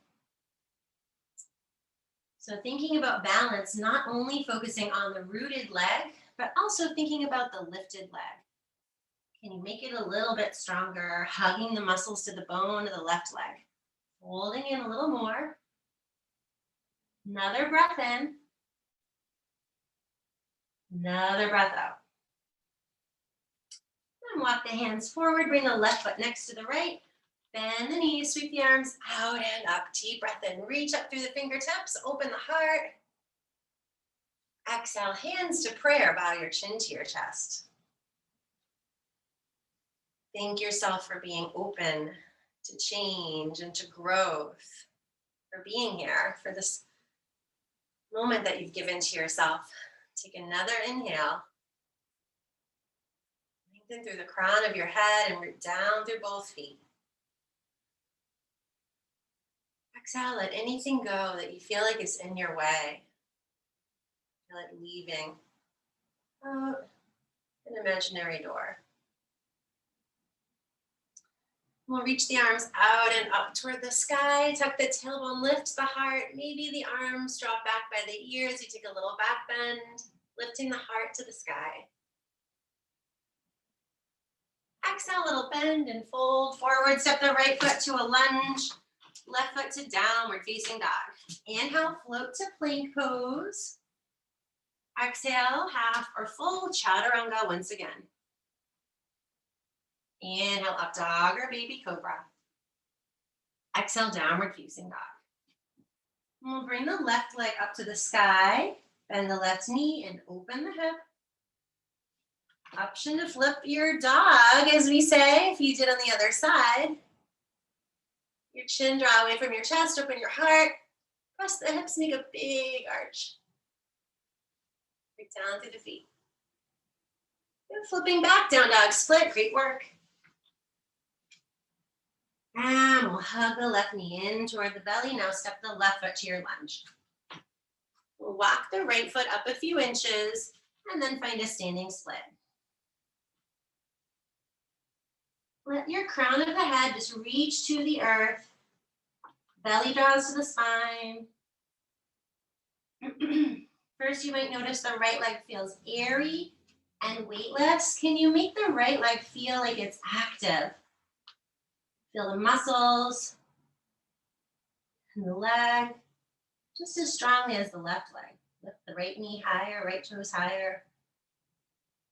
So thinking about balance, not only focusing on the rooted leg, but also thinking about the lifted leg. Can you make it a little bit stronger, hugging the muscles to the bone of the left leg? Holding in a little more. Another breath in. Another breath out. And walk the hands forward, bring the left foot next to the right. Bend the knees, sweep the arms out and up. Deep breath in, reach up through the fingertips, open the heart. Exhale, hands to prayer, bow your chin to your chest. Thank yourself for being open to change and to growth, for being here, for this moment that you've given to yourself. Take another inhale. Lengthen through the crown of your head and root down through both feet. Exhale, let anything go that you feel like is in your way. Feel it leaving out an imaginary door. We'll reach the arms out and up toward the sky. Tuck the tailbone, lift the heart. Maybe the arms drop back by the ears. You take a little back bend, lifting the heart to the sky. Exhale, a little bend and fold forward. Step the right foot to a lunge. Left foot to downward facing dog. Inhale, float to plank pose. Exhale, half or full chaturanga once again. Inhale, up dog or baby cobra. Exhale, downward facing dog. And we'll bring the left leg up to the sky. Bend the left knee and open the hip. Option to flip your dog, as we say, if you did on the other side. Your chin draw away from your chest, open your heart. Press the hips, make a big arch. Break down through the feet. And flipping back, down dog split, great work. And we'll hug the left knee in toward the belly. Now step the left foot to your lunge. We'll walk the right foot up a few inches and then find a standing split. Let your crown of the head just reach to the earth. Belly draws to the spine. First, you might notice the right leg feels airy and weightless. Can you make the right leg feel like it's active? Feel the muscles in the leg just as strongly as the left leg. Lift the right knee higher, right toes higher.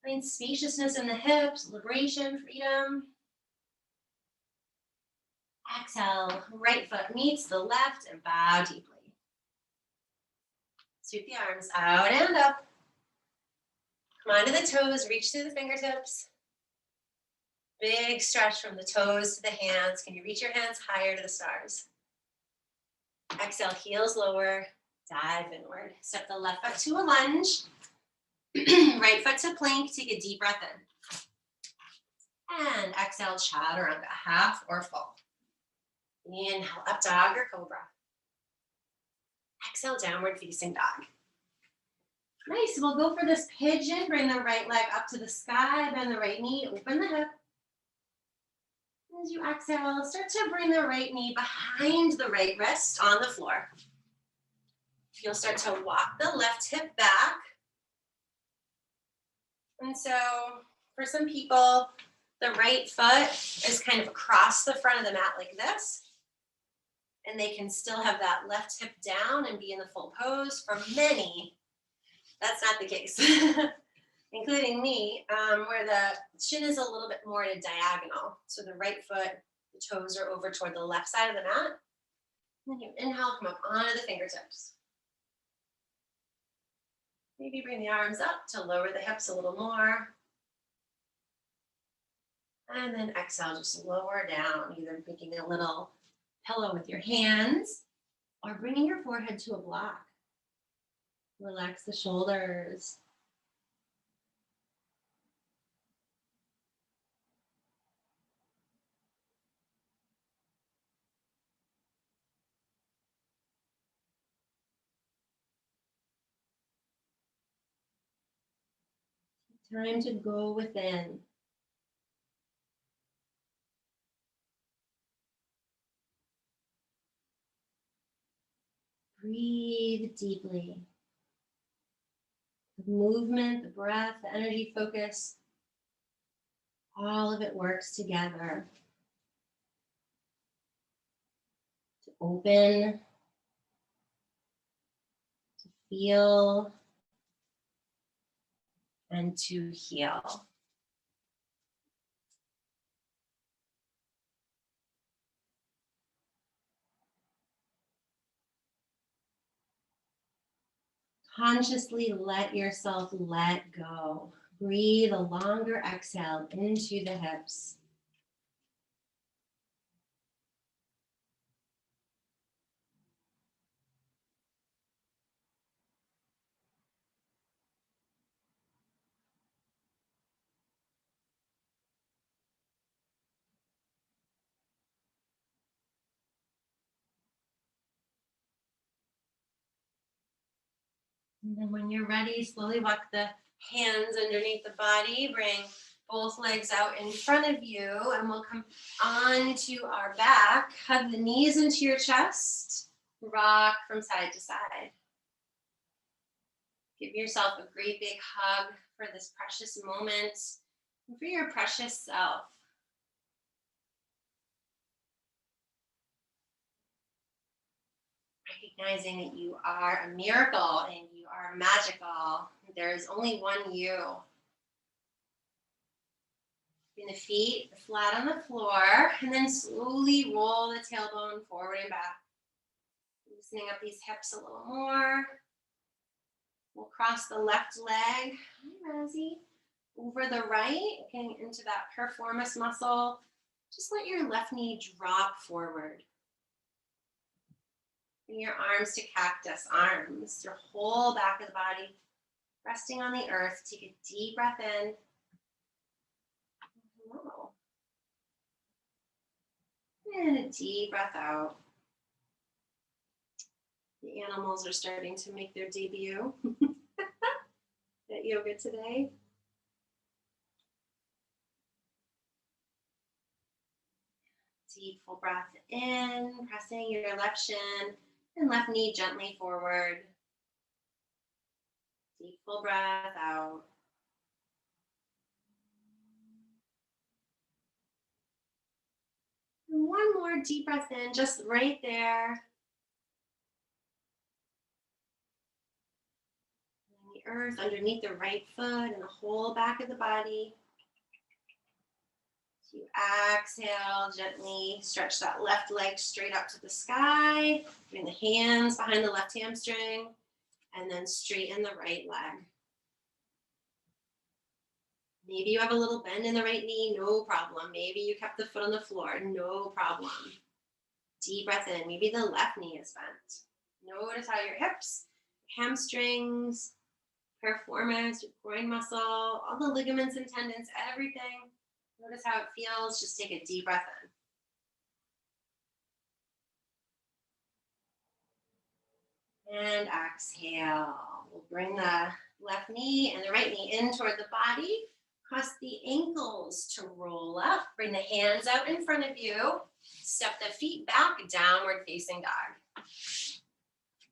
Find spaciousness in the hips, liberation, freedom. Exhale, right foot meets the left and bow deeply. Sweep the arms out and up. Come onto the toes, reach through the fingertips. Big stretch from the toes to the hands. Can you reach your hands higher to the stars? Exhale, heels lower, dive inward. Step the left foot to a lunge. Right foot to plank, take a deep breath in. And exhale, chaturanga, half or full. Inhale, up dog or cobra. Exhale, downward facing dog. Nice, we'll go for this pigeon. Bring the right leg up to the sky, bend the right knee, open the hip. As you exhale, start to bring the right knee behind the right wrist on the floor. You'll start to walk the left hip back. And so for some people, the right foot is kind of across the front of the mat like this. And they can still have that left hip down and be in the full pose. For many, that's not the case, including me, where the shin is a little bit more at a diagonal. So the right foot, the toes are over toward the left side of the mat. And then you inhale, come up onto the fingertips. Maybe bring the arms up to lower the hips a little more. And then exhale, just lower down, either making a little pillow with your hands or bringing your forehead to a block. Relax the shoulders. Time to go within. Breathe deeply. The movement, the breath, the energy focus, all of it works together to open, to feel, and to heal. Consciously let yourself let go. Breathe a longer exhale into the hips. And then when you're ready, slowly walk the hands underneath the body. Bring both legs out in front of you, and we'll come onto our back. Hug the knees into your chest. Rock from side to side. Give yourself a great big hug for this precious moment and for your precious self. Recognizing that you are a miracle and you are magical. There is only one you. Bring the feet flat on the floor, and then slowly roll the tailbone forward and back. Loosening up these hips a little more. We'll cross the left leg, hi Razzie, over the right, getting into that piriformis muscle. Just let your left knee drop forward. Bring your arms to cactus arms, your whole back of the body resting on the earth. Take a deep breath in. Hello. And a deep breath out. The animals are starting to make their debut at yoga today. Deep full breath in, pressing your left shin and left knee gently forward. Deep full breath out. And one more deep breath in, just right there. And the earth underneath the right foot and the whole back of the body. So you exhale, gently stretch that left leg straight up to the sky. Bring the hands behind the left hamstring and then straighten the right leg. Maybe you have a little bend in the right knee, no problem. Maybe you kept the foot on the floor, no problem. Deep breath in, maybe the left knee is bent. Notice how your hips, hamstrings, piriformis, your groin muscle, all the ligaments and tendons, everything. Notice how it feels. Just take a deep breath in. And exhale. We'll bring the left knee and the right knee in toward the body. Cross the ankles to roll up. Bring the hands out in front of you. Step the feet back, downward facing dog.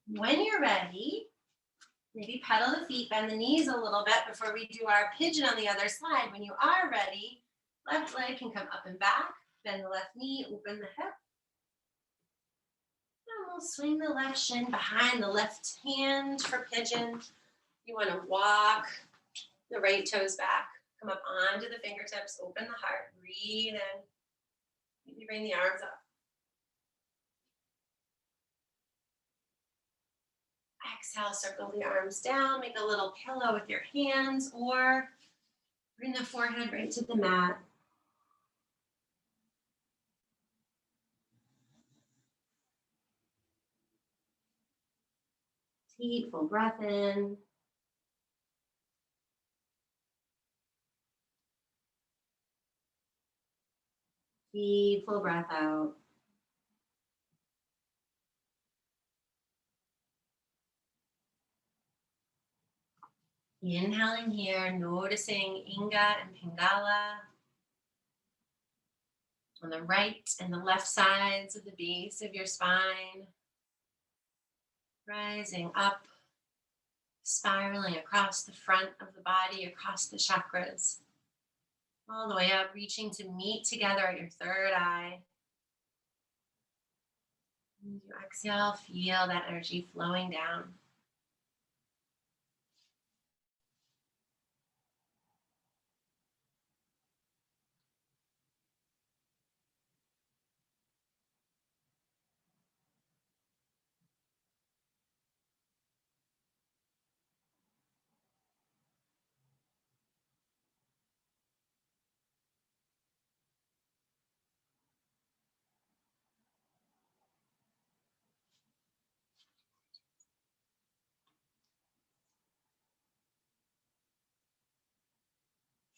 When you're ready, maybe pedal the feet, bend the knees a little bit before we do our pigeon on the other side. When you are ready, left leg can come up and back. Bend the left knee, open the hip. And we'll swing the left shin behind the left hand for pigeon. You want to walk the right toes back. Come up onto the fingertips, open the heart, breathe in. Maybe bring the arms up. Exhale, circle the arms down, make a little pillow with your hands, or bring the forehead right to the mat. Deep, full breath in. Deep, full breath out. Inhaling here, noticing Inga and Pingala on the right and the left sides of the base of your spine. Rising up, spiraling across the front of the body, across the chakras. All the way up, reaching to meet together at your third eye. As you exhale, feel that energy flowing down.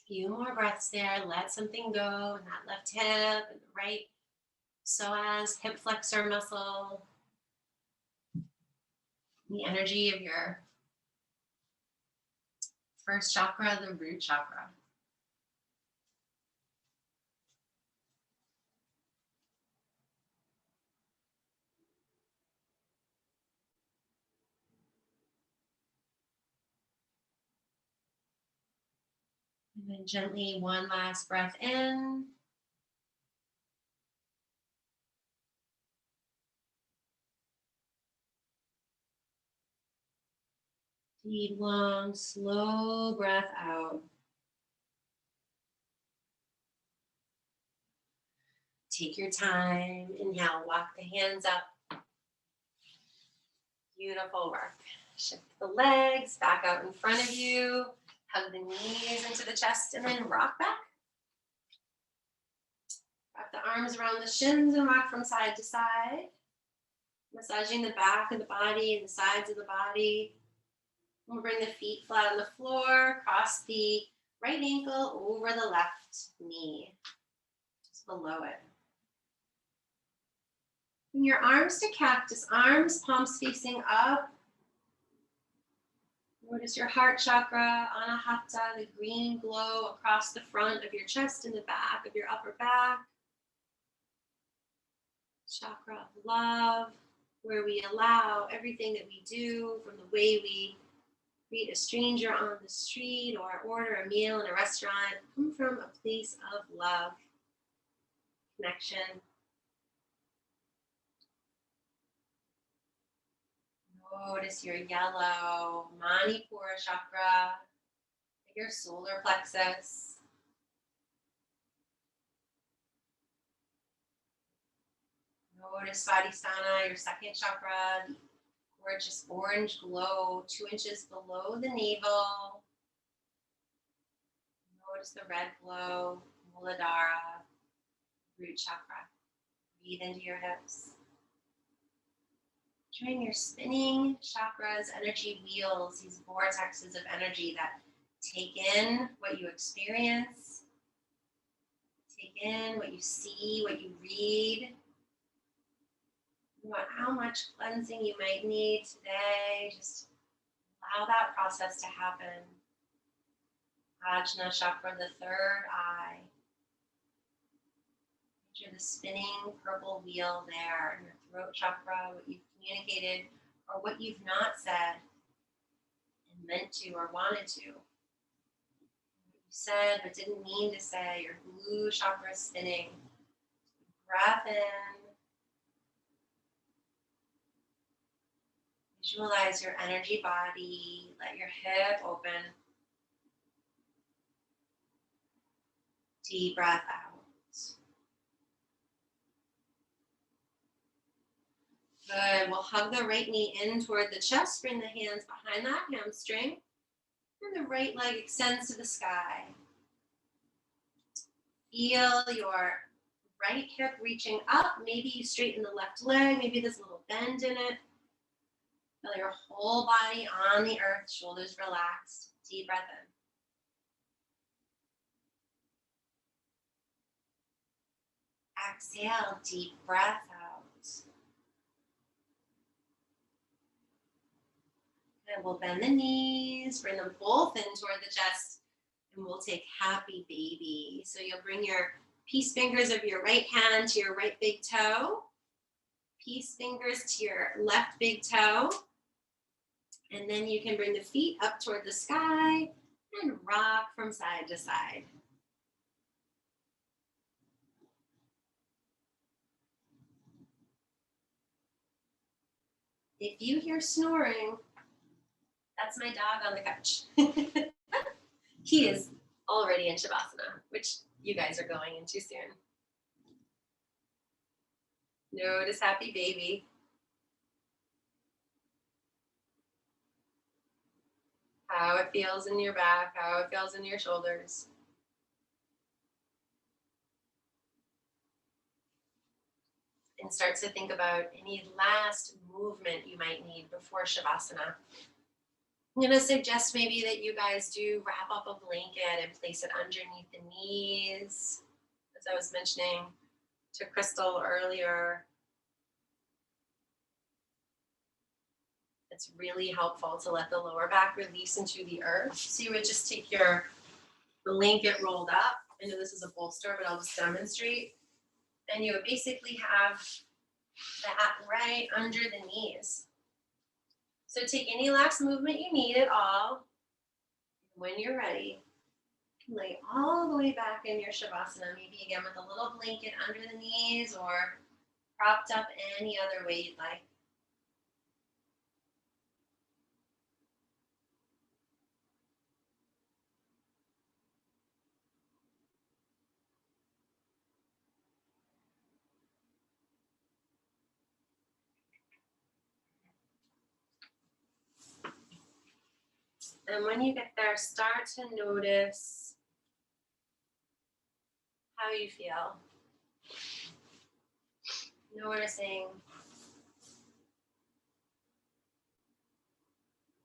Few more breaths there. Let something go in that left hip and the right psoas, hip flexor muscle. The energy of your first chakra, the root chakra. And then gently, one last breath in. Deep, long, slow breath out. Take your time. Inhale, walk the hands up. Beautiful work. Shift the legs back out in front of you. Hug the knees into the chest and then rock back. Wrap the arms around the shins and rock from side to side. Massaging the back of the body and the sides of the body. We'll bring the feet flat on the floor. Cross the right ankle over the left knee. Just below it. Bring your arms to cactus arms, palms facing up. Notice your heart chakra, anahata, the green glow across the front of your chest and the back of your upper back. Chakra of love, where we allow everything that we do, from the way we greet a stranger on the street or order a meal in a restaurant, come from a place of love, connection. Notice your yellow Manipura chakra, your solar plexus. Notice Svadhisthana, your second chakra, the gorgeous orange glow 2 inches below the navel. Notice the red glow, Muladhara, root chakra. Breathe into your hips. Join your spinning chakras, energy wheels, these vortexes of energy that take in what you experience, take in what you see, what you read, about how much cleansing you might need today. Just allow that process to happen. Ajna chakra, the third eye. Picture the spinning purple wheel there in your throat chakra, what you've communicated or what you've not said and meant to or wanted to. What you said but didn't mean to say, your blue chakra spinning. Breath in. Visualize your energy body. Let your hip open. Deep breath out. Good. We'll hug the right knee in toward the chest. Bring the hands behind that hamstring. And the right leg extends to the sky. Feel your right hip reaching up. Maybe you straighten the left leg. Maybe there's a little bend in it. Feel your whole body on the earth. Shoulders relaxed. Deep breath in. Exhale. Deep breath out. And we'll bend the knees, bring them both in toward the chest, and we'll take happy baby. So you'll bring your peace fingers of your right hand to your right big toe, peace fingers to your left big toe, and then you can bring the feet up toward the sky and rock from side to side. If you hear snoring, that's my dog on the couch. He is already in Shavasana, which you guys are going into soon. Notice happy baby. How it feels in your back, how it feels in your shoulders. And start to think about any last movement you might need before Shavasana. I'm going to suggest maybe that you guys do wrap up a blanket and place it underneath the knees. As I was mentioning to Crystal earlier, the It's really helpful to let the lower back release into the earth. So you would just take your blanket rolled up. I know this is a bolster, but I'll just demonstrate. And you would basically have that right under the knees. So take any last movement you need at all. When you're ready, lay all the way back in your Shavasana, maybe again with a little blanket under the knees or propped up any other way you'd like. And when you get there, start to notice how you feel. Noticing.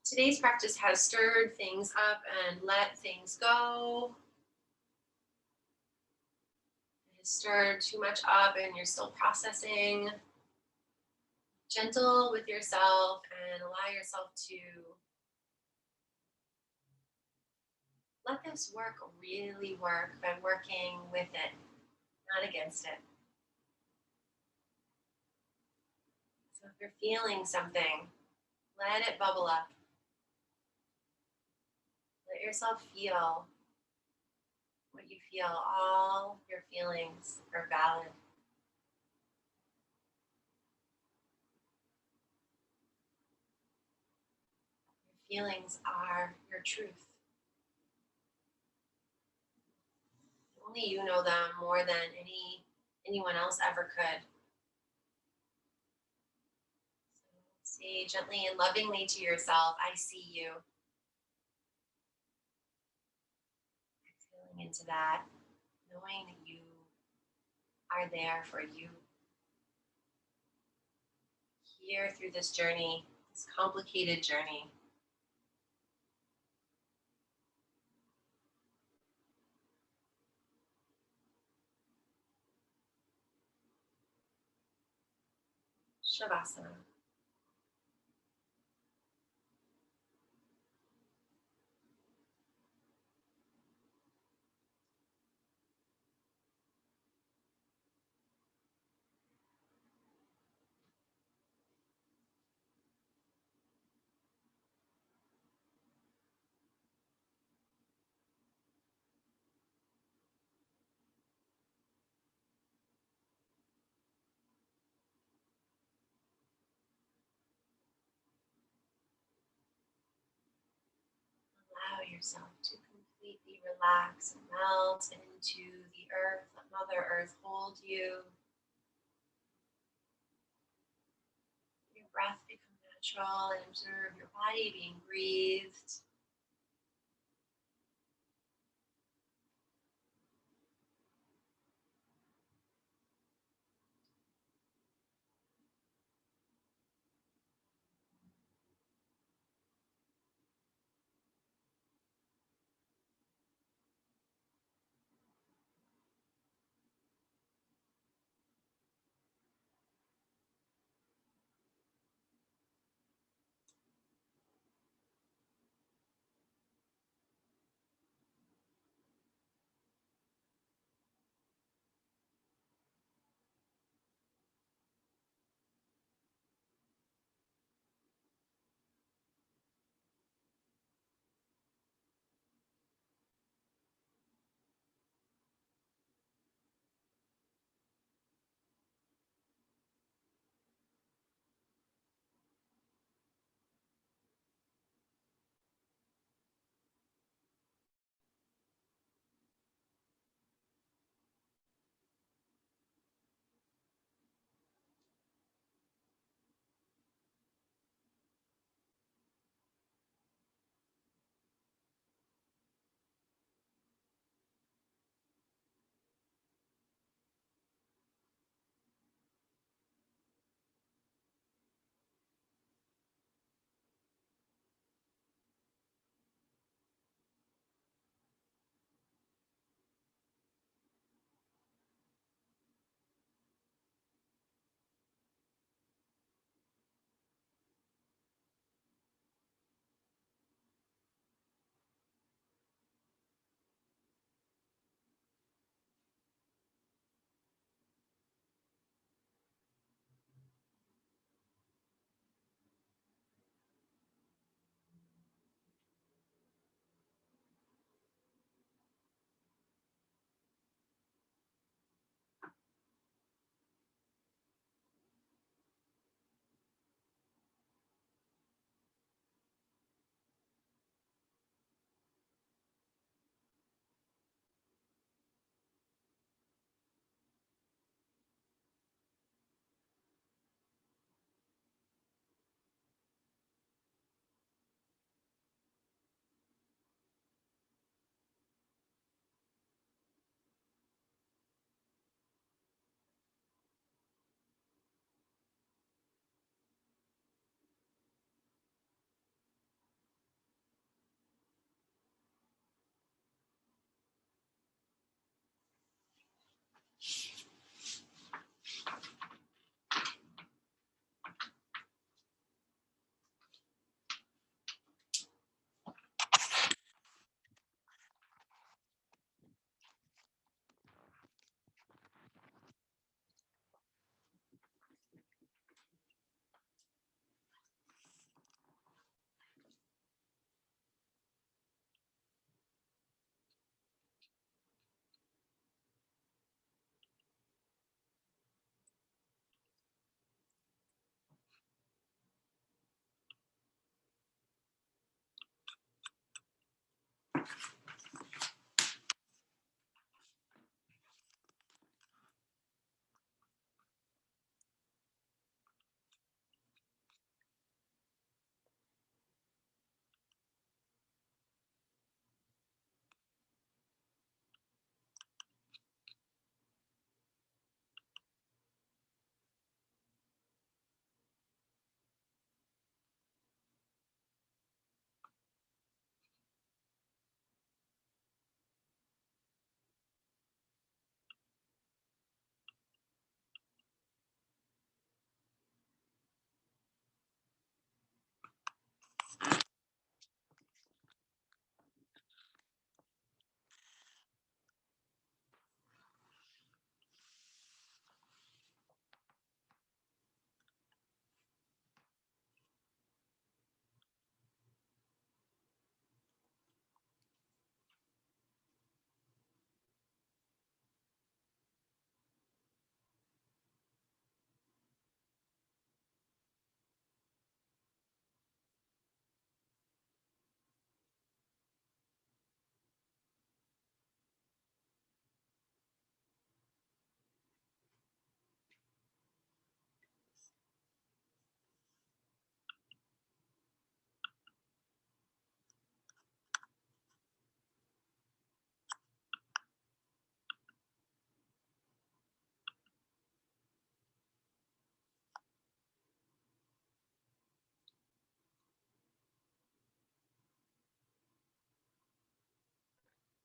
Today's practice has stirred things up and let things go. It has stirred too much up and you're still processing. Gentle with yourself and allow yourself to let this work really work by working with it, not against it. So if you're feeling something, let it bubble up. Let yourself feel what you feel. All your feelings are valid. Your feelings are your truth. Only you know them more than anyone else ever could. So say gently and lovingly to yourself, I see you. Feeling into that, knowing that you are there for you. Here through this journey, this complicated journey. Shavasana. Allow yourself to completely relax and melt into the earth. Let Mother Earth hold you. Your breath become natural and observe your body being breathed.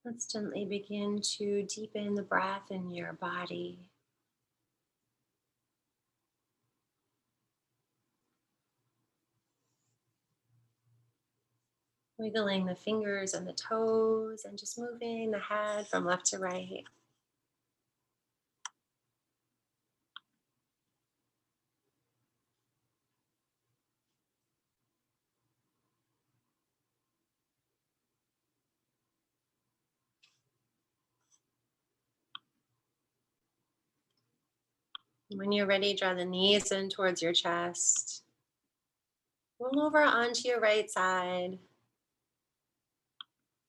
Let's gently begin to deepen the breath in your body. Wiggling the fingers and the toes and just moving the head from left to right. When you're ready, draw the knees in towards your chest. Roll over onto your right side,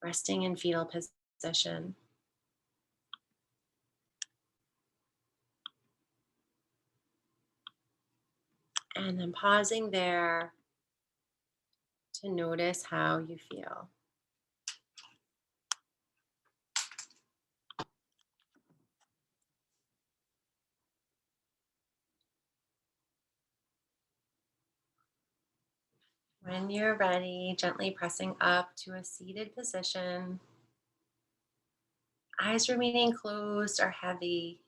resting in fetal position. And then pausing there to notice how you feel. When you're ready, gently pressing up to a seated position. Eyes remaining closed or heavy.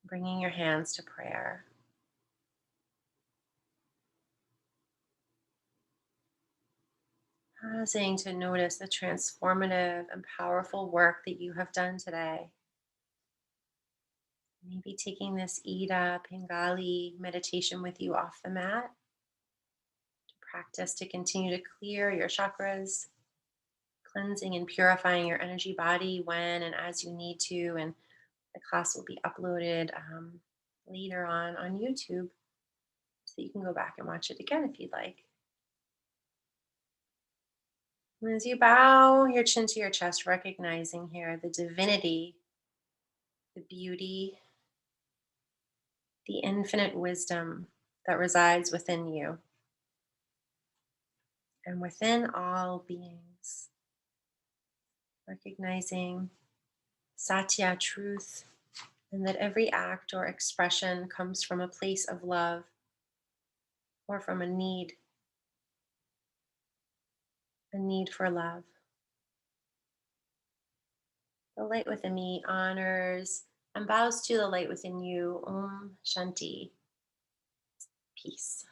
Bringing your hands to prayer. Pausing to notice the transformative and powerful work that you have done today. Maybe taking this Ida Pingali meditation with you off the mat to practice to continue to clear your chakras, cleansing and purifying your energy body when and as you need to. And the class will be uploaded later on YouTube so you can go back and watch it again if you'd like. And as you bow your chin to your chest, recognizing here the divinity, the beauty, the infinite wisdom that resides within you and within all beings. Recognizing Satya, truth, and that every act or expression comes from a place of love or from a need for love. The light within me honors and bows to the light within you. Om Shanti. Peace.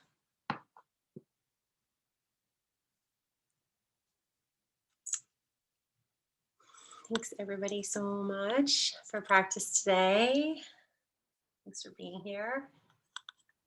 Thanks everybody so much for practice today. Thanks for being here.